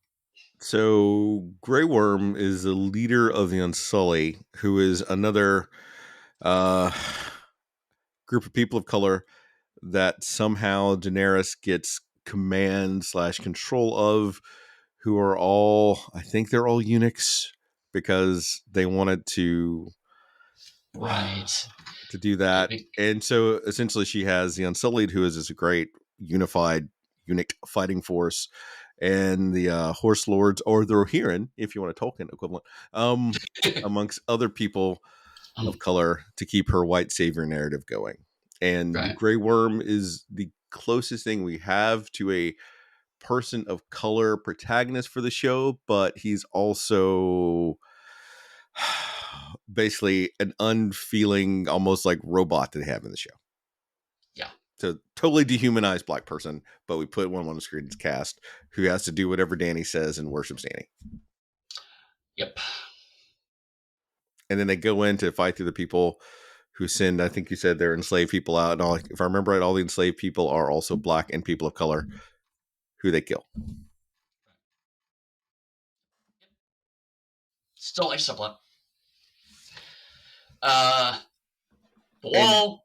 So Grey Worm is the leader of the Unsullied, who is another group of people of color that somehow Daenerys gets command / control of, who are all, I think they're all eunuchs because they wanted to to do that. And so essentially she has the Unsullied, who is this great unified eunuch fighting force, and the Horse Lords, or the Rohirrim, if you want a Tolkien equivalent, amongst other people of color to keep her white savior narrative going. And Grey Worm is the closest thing we have to a person of color protagonist for the show, but he's also basically an unfeeling, almost like robot that they have in the show. Yeah. To totally dehumanize black person, but we put one on the screen as cast who has to do whatever Dany says and worships Dany. Yep. And then they go in to fight through the people who send, I think you said they're enslaved people out. And all, if I remember right, all the enslaved people are also black and people of color who they kill. Still like subplot. The wall.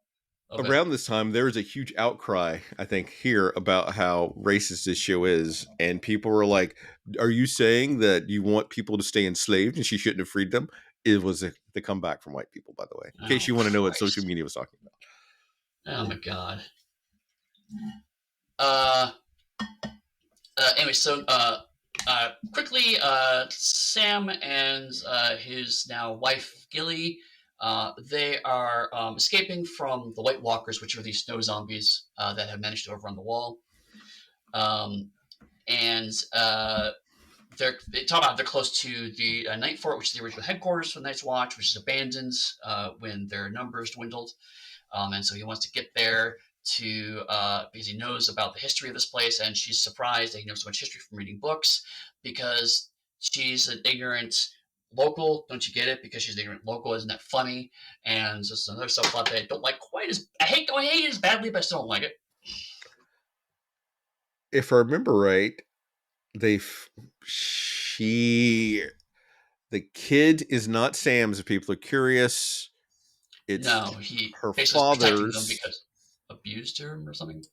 Okay. Around this time, there was a huge outcry, I think, here about how racist this show is. And people were like, are you saying that you want people to stay enslaved and she shouldn't have freed them? It was the comeback from white people, by the way, in case you want to know what social media was talking about. Oh, my God. Anyway, so quickly, Sam and his now wife, Gilly, they are escaping from the White Walkers, which are these snow zombies that have managed to overrun the wall. They talk about they're close to the Night Fort, which is the original headquarters for the Night's Watch, which is abandoned when their numbers dwindled. And so he wants to get there because he knows about the history of this place, and she's surprised that he knows so much history from reading books because she's an ignorant local. Don't you get it? Because she's an ignorant local. Isn't that funny? And this is another subplot that I don't like quite as I hate it as badly, but I still don't like it. If I remember right, the kid is not Sam's. If people are curious, It's No, he her basically was protecting them father's. because abused her or something.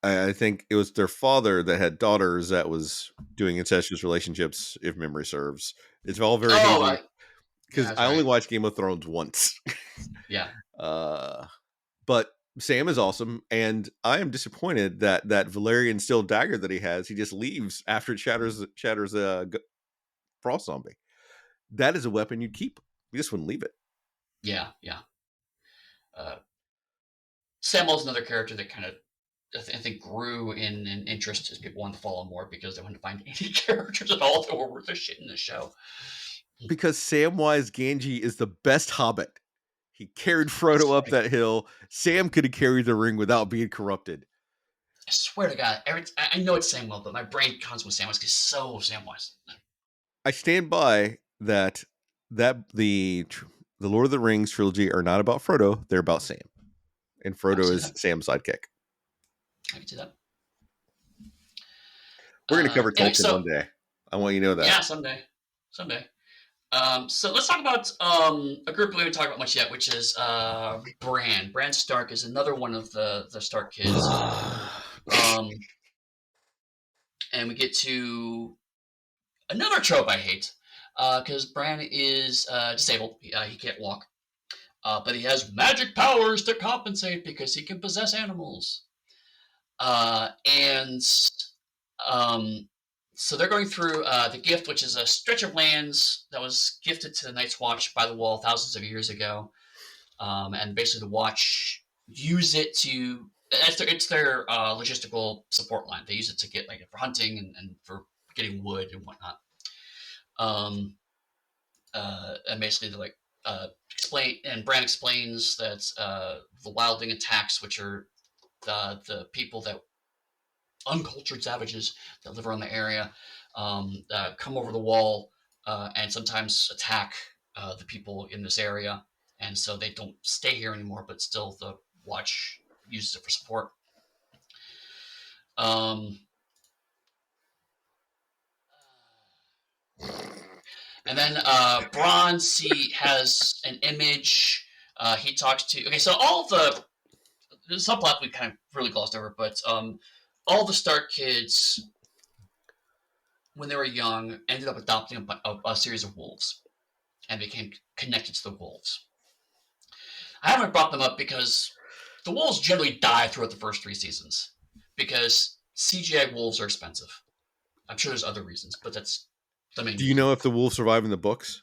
I think it was their father that had daughters that was doing incestuous relationships, if memory serves. It's all very Oh, hazy yeah, because that's I only right. watched Game of Thrones once. Yeah, uh, but Sam is awesome, and I am disappointed that that Valerian steel dagger that he has, he just leaves after it shatters a frost zombie. That is a weapon you'd keep. You just wouldn't leave it. yeah, yeah. Uh, Samuel's another character that kind of I think grew in interest as people wanted to follow more because they wanted to find any characters at all that were worth a shit in the show. Because Samwise Gamgee is the best hobbit. He carried Frodo up I that hill. Sam could have carried the ring without being corrupted. swear to God, I know it's Samuel, but my brain comes with Samwise because he's so Samwise. I stand by that the Lord of the Rings trilogy are not about Frodo, they're about Sam. And I can Frodo see is that. Sam's sidekick. I can see that. We're going to cover Anyway, Tolkien one so day. I want you to know that. yeah, someday. So let's talk about a group we haven't talked about much yet, which is Bran. Bran Stark is another one of the Stark kids. Um, and we get to another trope I hate because Bran is disabled. He can't walk, but he has magic powers to compensate because he can possess animals. And um, so they're going through the gift, which is a stretch of lands that was gifted to the Night's Watch by the Wall thousands of years ago. And basically, the Watch use it to it's their logistical support line. They use it to get like for hunting and for getting wood and whatnot. Um, and basically, they're like explain and Bran explains that the wildling attacks, which are the people that uncultured savages that live around the area come over the wall and sometimes attack the people in this area. And so they don't stay here anymore, but still the watch uses it for support. Um, and then Bronze has an image. He talks to. Okay, so all the subplot we kind of really glossed over, but all the Stark kids when they were young ended up adopting a series of wolves and became connected to the wolves. I haven't brought them up because the wolves generally die throughout the first 3 seasons because CGI wolves are expensive. I'm sure there's other reasons, but that's the main Do you reason. know if the wolves survive in the books?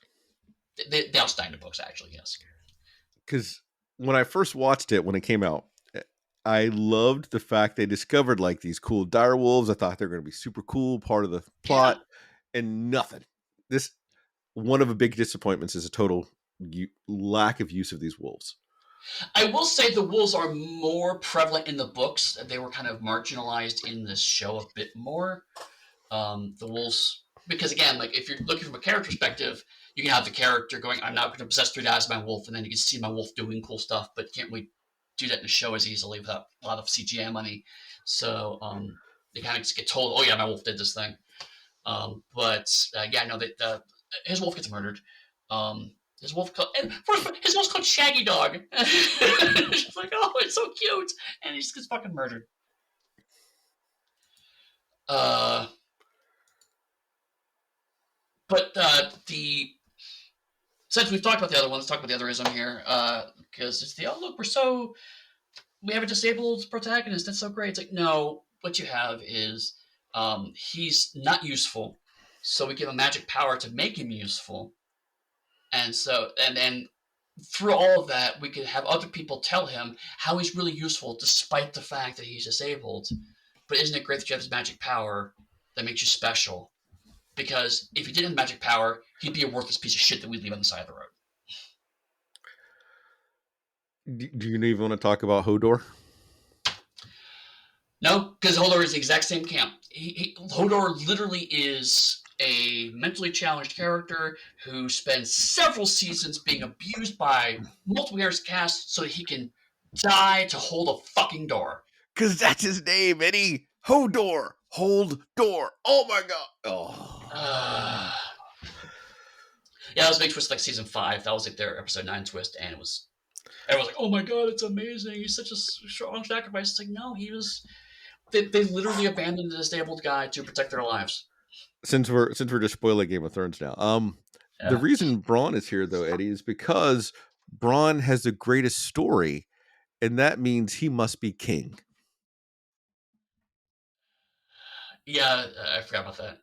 They also die in the books, actually, yes. Because when I first watched it when it came out, I loved the fact they discovered like these cool dire wolves. I thought they were going to be super cool, part of the Yeah. plot, and nothing. This one of the big disappointments is a total lack of use of these wolves. I will say the wolves are more prevalent in the books. They were kind of marginalized in this show a bit more. The wolves, because again, like if you're looking from a character perspective, you can have the character going, "I'm not going to possess 3 eyes of my wolf," and then you can see my wolf doing cool stuff, but you can't really do that in the show as easily without a lot of CGI money. So they kind of just get told, "Oh yeah, my wolf did this thing." But yeah, no, that his wolf gets murdered. Um, his wolf called, and first, his wolf's called Shaggy Dog. She's like, "Oh, it's so cute," and he just gets fucking murdered. Uh, but the since we've talked about the other one, let's talk about the otherism here. Because it's the look, we have a disabled protagonist. That's so great. It's like no, what you have is he's not useful, so we give him magic power to make him useful, and so and then through all of that, we could have other people tell him how he's really useful, despite the fact that he's disabled. But isn't it great that you have this magic power that makes you special? Because if he didn't have magic power, he'd be a worthless piece of shit that we'd leave on the side of the road. Do you even want to talk about Hodor? No, because Hodor is the exact same camp. Hodor literally is a mentally challenged character who spends several seasons being abused by multiple years cast so that he can die to hold a fucking door. Because that's his name, Eddie. Hodor. Hold door. Oh my god. Uh, Oh. yeah, that was a big twist like season 5. That was like their episode 9 twist, and it was Everyone's like, "Oh my god, it's amazing! He's such a strong sacrifice." It's like, no, he was. They literally abandoned a disabled guy to protect their lives. Since we're just spoiling Game of Thrones now. The Yeah, reason Braun is here though, Eddie, is because Braun has the greatest story, and that means he must be king. yeah, I forgot about that.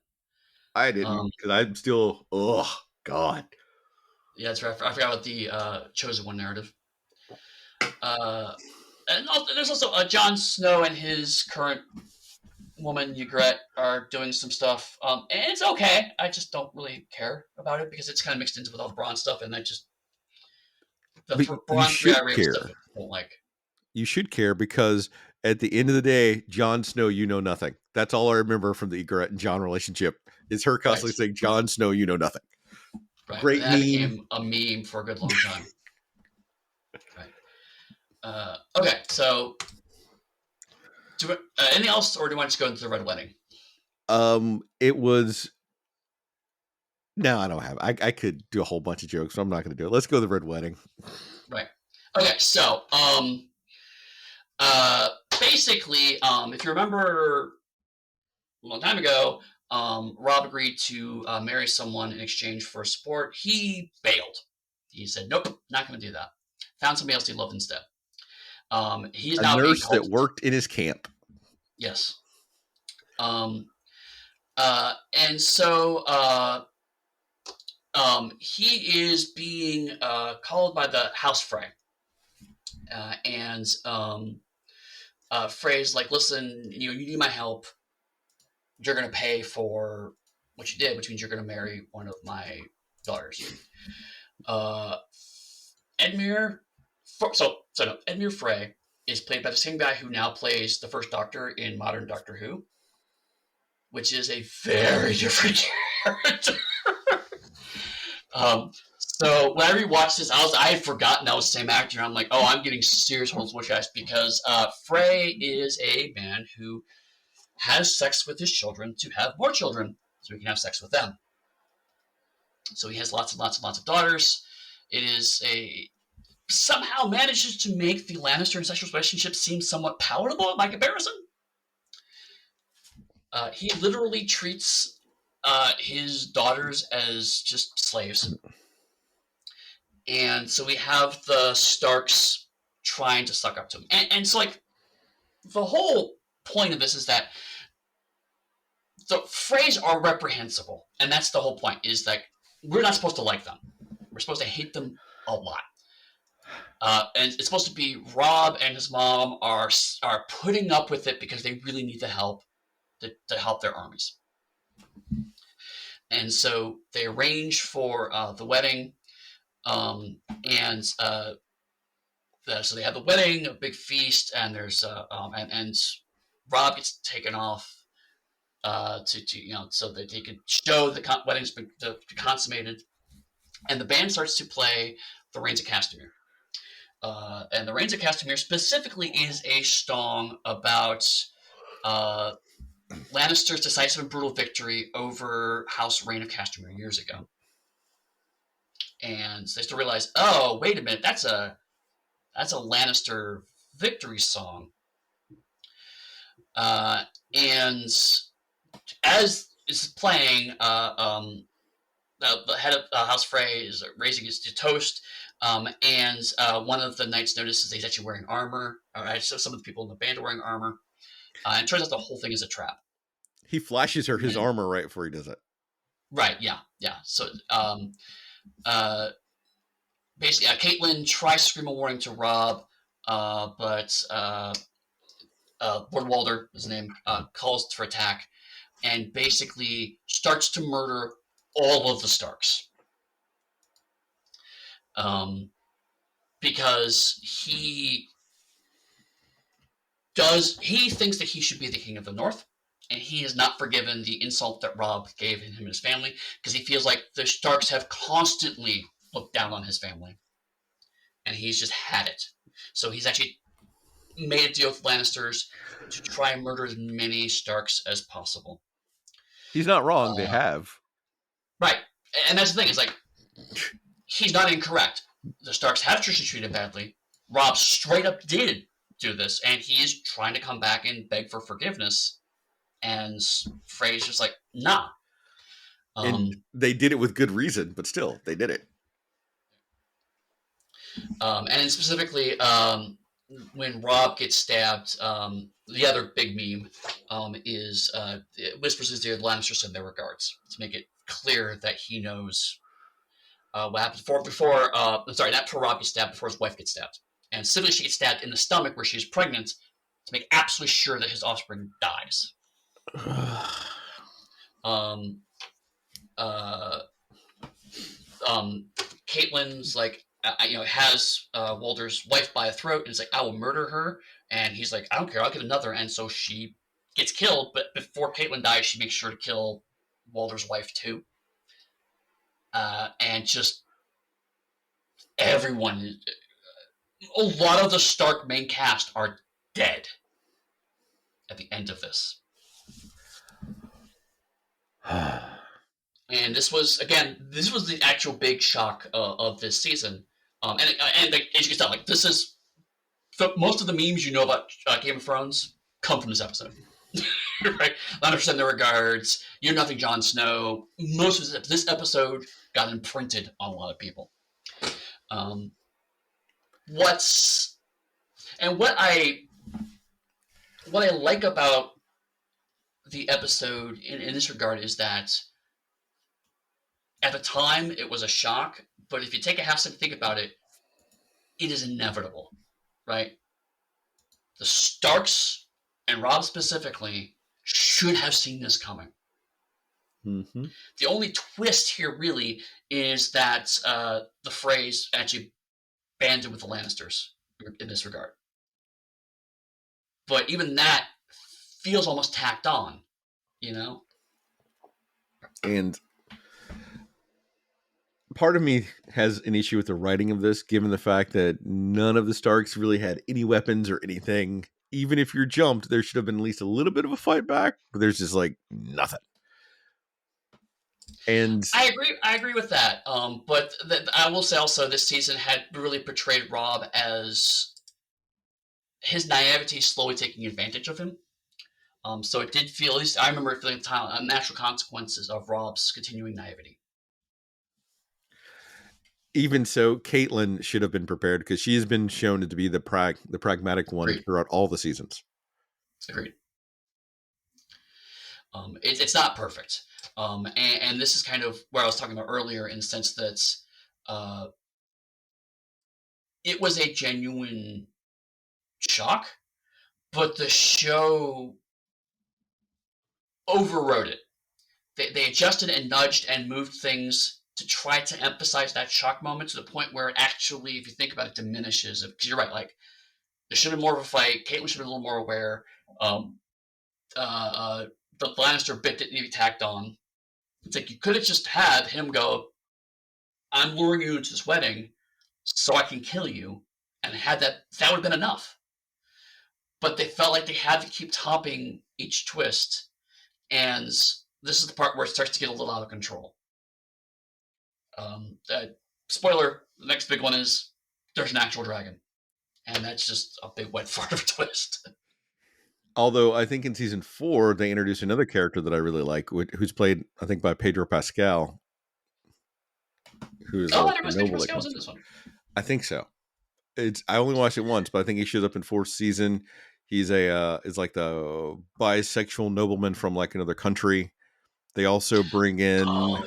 I Um, didn't, because I'm still, oh God. yeah, that's right. I forgot about the chosen one narrative. Uh, and also, there's also Jon Snow and his current woman Ygritte are doing some stuff. And it's okay. I just don't really care about it because it's kind of mixed into with all the Braun stuff, and I just the But you Braun three should eye rave stuff care. I don't like. You should care because at the end of the day, Jon Snow, you know nothing. That's all I remember from the Ygritte and Jon relationship is her Right, constantly saying, Jon Snow, you know nothing. right. And Great that meme. became a meme for a good long time. Right. Okay, so anything else, or do you want to just go into the Red Wedding? It was no, I don't have. I could do a whole bunch of jokes, so I'm not going to do it. Let's go to the Red Wedding. Right. Okay, so basically, if you remember a long time ago, Rob agreed to marry someone in exchange for support. He bailed. He said, "Nope, not going to do that." Found somebody else he loved instead. He's A now being nurse called. that worked in his camp. Yes. Um, and so he is being called by the House Frey, and Frey's like, "Listen, you need my help. You're going to pay for what you did, which means you're going to marry one of my daughters." Uh, Edmure, no, Edmure Frey is played by the same guy who now plays the first Doctor in modern Doctor Who, which is a very different character. So when I rewatched this, I had forgotten that was the same actor. I'm like, oh, I'm getting serious horrible eyes because Frey is a man who has sex with his children to have more children, so he can have sex with them. So he has lots and lots and lots of daughters. It is a somehow manages to make the Lannister incestuous relationship seem somewhat palatable by comparison. He literally treats his daughters as just slaves, and so we have the Starks trying to suck up to him, and so like the whole point of this is that the Freys are reprehensible, and that's the whole point. Is that we're not supposed to like them. We're supposed to hate them a lot. And it's supposed to be Rob and his mom are putting up with it because they really need the help to help their armies. And so they arrange for the wedding, and so they have the wedding, a big feast, and there's and Rob gets taken off to so that they could show the wedding's been consummated, and the band starts to play the Rains of Castamere. And the Rains of Castamere specifically is a song about Lannister's decisive and brutal victory over House Rain of Castamere years ago. And they still realize, oh, wait a minute, that's a Lannister victory song. And as is playing, the head of House Frey is raising his toast, and one of the knights notices that he's actually wearing armor. So some of the people in the band are wearing armor, and it turns out the whole thing is a trap. He flashes her his And, armor right before he does it. right? Yeah, yeah. So uh, basically, Caitlin tries to scream a warning to Rob, but Lord Walder, his name, calls for attack, and basically starts to murder all of the Starks. Because he thinks that he should be the king of the North, and he has not forgiven the insult that Rob gave him and his family, because he feels like the Starks have constantly looked down on his family, and he's just had it. So he's actually made a deal with Lannisters to try and murder as many Starks as possible. He's not wrong. They have. Right, and that's the thing. It's like he's not incorrect. the Starks have traditionally treated badly. Rob straight up did do this, and he is trying to come back and beg for forgiveness. And Frey's just like, nah. And they did it with good reason, but still, they did it. And specifically, when Rob gets stabbed, the other big meme is it whispers his ear, the Lannisters send their regards, to make it clear that he knows what happened before sorry, not before Rob gets stabbed, before his wife gets stabbed. And specifically, she gets stabbed in the stomach where she's pregnant to make absolutely sure that his offspring dies. um, uh, Caitlyn's like, has Walter's wife by the throat, and is like, I will murder her. And he's like, I don't care, I'll get another. And so she gets killed, but before Caitlyn dies, she makes sure to kill Walter's wife too. And just everyone, a lot of the Stark main cast are dead at the end of this. And this was the actual big shock of this season. And as you can tell, like, this is most of the memes you know about Game of Thrones come from this episode. Right? Lannisters their regards. You're nothing, Jon Snow. Most of this episode got imprinted on a lot of people. What I like about the episode in this regard is that at the time it was a shock, but if you take a half second to think about it, it is inevitable, right? The Starks, and Rob specifically, should have seen this coming. Mm-hmm. The only twist here really is that the Freys actually banded with the Lannisters in this regard. But even that feels almost tacked on, you know? And part of me has an issue with the writing of this, given the fact that none of the Starks really had any weapons or anything. Even if you're jumped, there should have been at least a little bit of a fight back, but there's just like nothing. And I agree with that. But I will say also, this season had really portrayed Rob as his naivety slowly taking advantage of him. So it did feel, at least I remember feeling natural consequences of Rob's continuing naivety. even so, Caitlyn should have been prepared because she has been shown to be the pragmatic one Agreed. throughout all the seasons. Agreed. It's not perfect. And this is kind of where I was talking about earlier, in the sense that it was a genuine shock, but the show overrode it. They adjusted and nudged and moved things to try to emphasize that shock moment to the point where it actually, if you think about it, diminishes. Because you're right, like, there should have been more of a fight. Caitlyn should have been a little more aware. The Lannister bit didn't need to be tacked on. It's like, you could have just had him go, I'm luring you into this wedding so I can kill you, and had that would have been enough. But they felt like they had to keep topping each twist, and this is the part where it starts to get a little out of control. Spoiler, the next big one is there's an actual dragon, and that's just a big wet fart of a twist. Although I think in season 4 they introduced another character that I really like, who's played, I think, by Pedro Pascal. Who is I didn't know Pedro Pascal was in this one. I think so. I only watched it once, but I think he shows up in 4th season. He's is like the bisexual nobleman from like another country. They also bring in Ira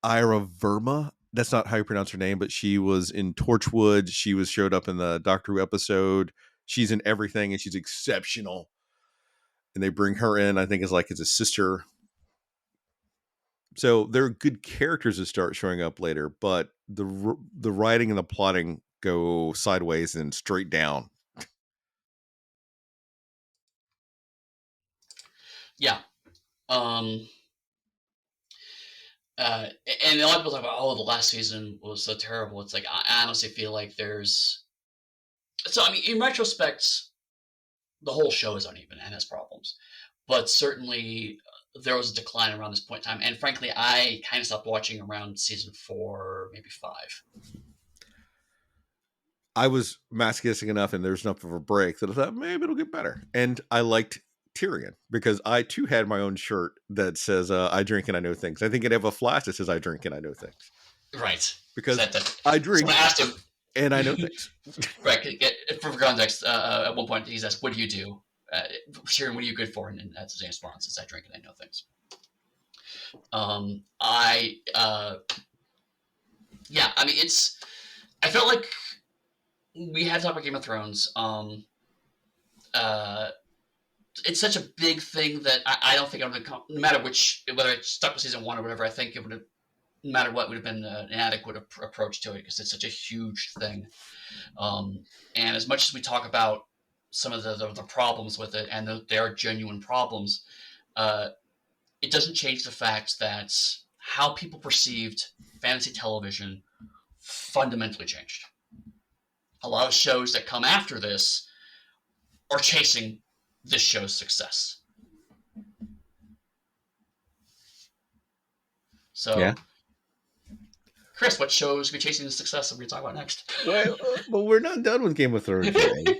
Verma. That's not how you pronounce her name, but she was in Torchwood. She showed up in the Doctor Who episode. She's in everything, and she's exceptional. And they bring her in, I think, as a sister. So they're good characters that start showing up later, but the writing and the plotting go sideways and straight down. Yeah. And a lot of people talk about, the last season was so terrible. It's like, I honestly feel like there's... So, I mean, in retrospect, the whole show is uneven and has problems. But certainly, there was a decline around this point in time. And frankly, I kind of stopped watching around season 4, maybe 5. I was masochistic enough and there's enough of a break that I thought maybe it'll get better. And I liked Tyrion because I too had my own shirt that says I drink and I know things. I think I'd have a flash that says I drink and I know things. Right. Because That I drink someone asked him, and I know things. right, for context, at one point he's asked, "What do you do? Sharon, what are you good for?" And that's his response: "Is I drink and I know things." I yeah, I mean, it's. I felt like we had to talk about Game of Thrones. Uh, it's such a big thing that I don't think I'm gonna no matter which whether it's stuck with season 1 or whatever. I think it would have no matter what would have been an adequate approach to it because it's such a huge thing. And as much as we talk about some of the problems with it, and they are genuine problems, uh, it doesn't change the fact that how people perceived fantasy television fundamentally changed. A lot of shows that come after this are chasing this show's success. Yeah. So, Chris, what shows are we chasing the success that we're going to talk about next? Well, but we're not done with Game of Thrones yet.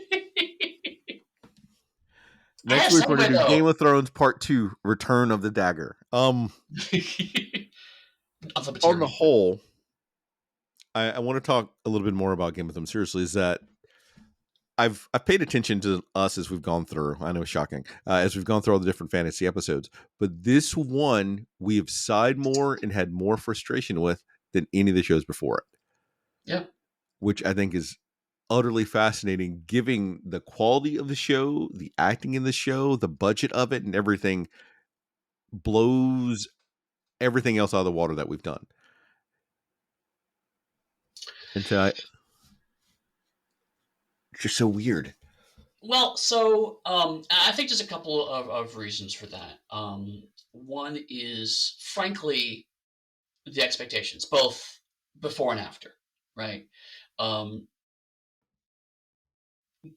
Next week we're going to do Game of Thrones Part 2, Return of the Dagger. On the whole, I want to talk a little bit more about Game of Thrones seriously, is that I've paid attention to us as we've gone through. I know it's shocking. As we've gone through all the different fantasy episodes. But this one we have sighed more and had more frustration with than any of the shows before it. Yeah. Which I think is utterly fascinating, given the quality of the show, the acting in the show, the budget of it, and everything blows everything else out of the water that we've done. And so it's just so weird. Well, so I think there's a couple of reasons for that. One is, frankly, the expectations, both before and after, right?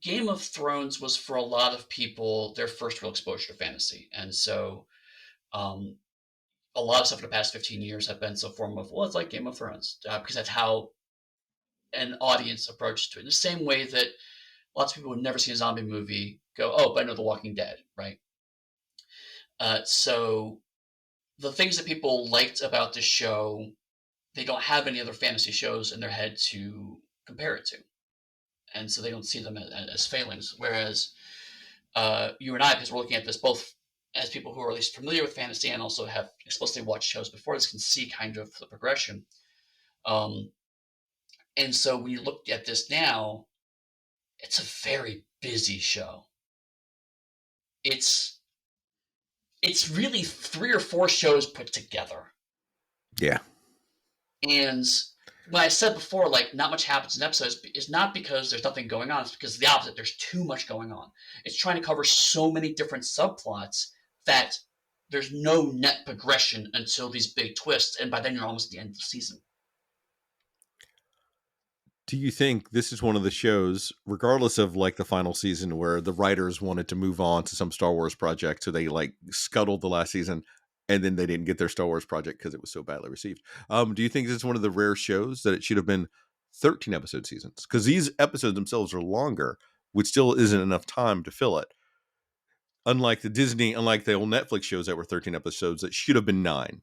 Game of Thrones was for a lot of people their first real exposure to fantasy, and so um, a lot of stuff in the past 15 years have been some form of, well, it's like Game of Thrones, because that's how an audience approaches to it. In the same way that lots of people who've never seen a zombie movie go, oh, but I know The Walking Dead, right? So the things that people liked about the show, they don't have any other fantasy shows in their head to compare it to. And so they don't see them as failings. Whereas you and I, because we're looking at this both as people who are at least familiar with fantasy and also have explicitly watched shows before this, can see kind of the progression. And so when you look at this now, it's a very busy show. It's really 3 or 4 shows put together. Yeah. And when I said before, like, not much happens in episodes, it's not because there's nothing going on. It's because the opposite. There's too much going on. It's trying to cover so many different subplots that there's no net progression until these big twists, and by then you're almost at the end of the season. Do you think this is one of the shows, regardless of like the final season, where the writers wanted to move on to some Star Wars project, so they like scuttled the last season, and then they didn't get their Star Wars project because it was so badly received? Do you think this is one of the rare shows that it should have been 13 episode seasons? Because these episodes themselves are longer, which still isn't enough time to fill it. Unlike the old Netflix shows that were 13 episodes, that should have been 9.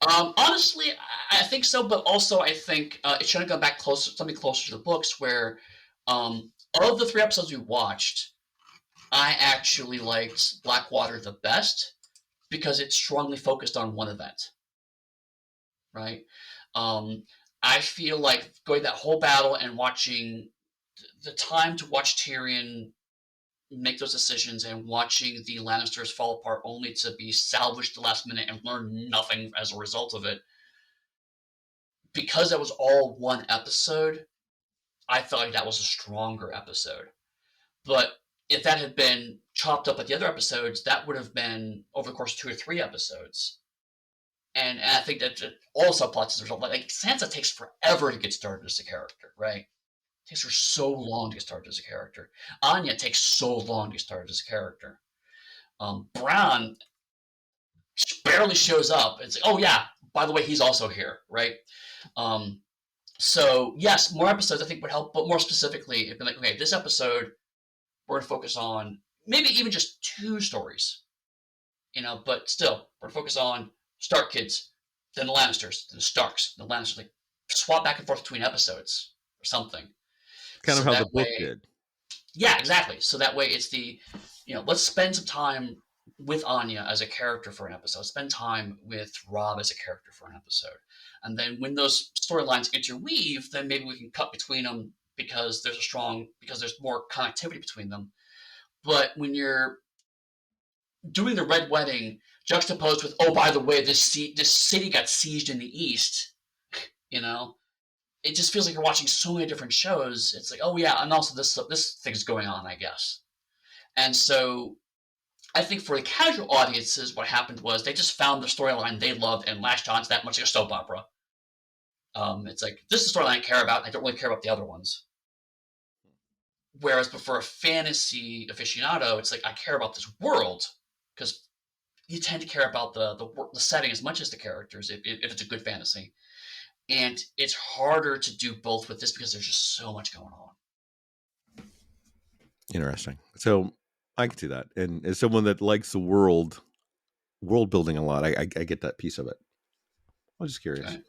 Honestly, I think so, but also I think it should have gone back something closer to the books, where of the 3 episodes we watched, I actually liked Blackwater the best because it strongly focused on one event, right? I feel like going that whole battle and watching the time to watch Tyrion make those decisions and watching the Lannisters fall apart only to be salvaged at the last minute and learn nothing as a result of it. Because that was all one episode, I felt like that was a stronger episode. But if that had been chopped up at the other episodes, that would have been over the course of 2 or 3 episodes. And I think that all subplots as a result, like Sansa takes forever to get started as a character, right? It takes her so long to get started as a character. Anya takes so long to get started as a character. Bran barely shows up. It's like, oh yeah, by the way, he's also here, right? Um, so yes, more episodes I think would help, but more specifically, it'd be like, okay, this episode we're gonna focus on maybe even just two stories, but still we're gonna focus on Stark kids, then the Lannisters, then the Starks, then the Lannisters, like swap back and forth between episodes or something. Kind of So how the that book way, did. yeah, exactly. So that way it's let's spend some time with Anya as a character for an episode. Spend time with Rob as a character for an episode. And then when those storylines interweave, then maybe we can cut between them because there's more connectivity between them. But when you're doing the Red Wedding juxtaposed with, oh, by the way, this city got sieged in the East, you know, it just feels like you're watching so many different shows. It's like, oh yeah, and also this thing's going on, I guess. And so I think for the casual audiences, what happened was they just found the storyline they loved and latched on to that, much like a soap opera. It's like, this is the storyline I care about. I don't really care about the other ones. Whereas, but for a fantasy aficionado, it's like I care about this world because you tend to care about the setting as much as the characters if it's a good fantasy. And it's harder to do both with this because there's just so much going on. Interesting. So I can see that. And as someone that likes the world building a lot, I get that piece of it. I was just curious. Right?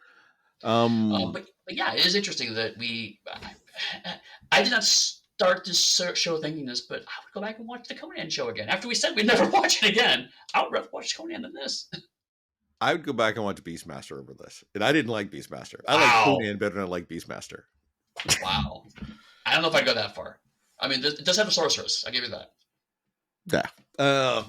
Um, But yeah, it is interesting that I did not start this show thinking this, but I would go back and watch the Conan show again. After we said we'd never watch it again, I would rather watch Conan than this. I would go back and watch Beastmaster over this. And I didn't like Beastmaster. I like Wow. Conan better than I like Beastmaster. Wow. I don't know if I'd go that far. I mean, it does have a sorceress. I give you that. Yeah.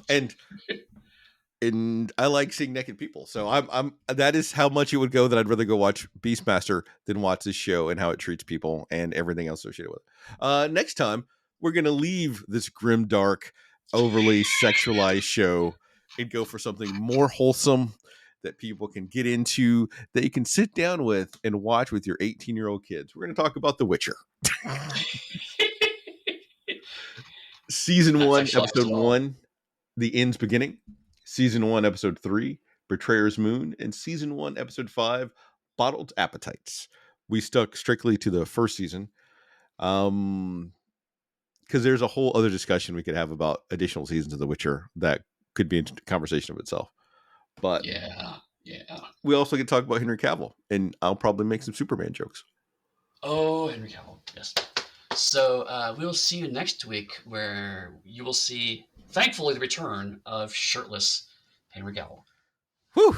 And I like seeing naked people. So I'm that is how much it would go that I'd rather go watch Beastmaster than watch this show and how it treats people and everything else associated with it. Next time we're gonna leave this grim, dark, overly sexualized show and go for something more wholesome that people can get into, that you can sit down with and watch with your 18-year-old kids. We're gonna talk about The Witcher. Season Not 1, sexualized episode at all. 1, The End's Beginning. Season 1, episode 3, Betrayer's Moon. And season 1, episode 5, Bottled Appetites. We stuck strictly to the first season. Because there's a whole other discussion we could have about additional seasons of The Witcher that could be a conversation of itself. But Yeah. we also get to talk about Henry Cavill, and I'll probably make some Superman jokes. Oh, Henry Cavill. Yes. So we will see you next week, where you will see, thankfully, the return of shirtless Henry Cavill. Whew.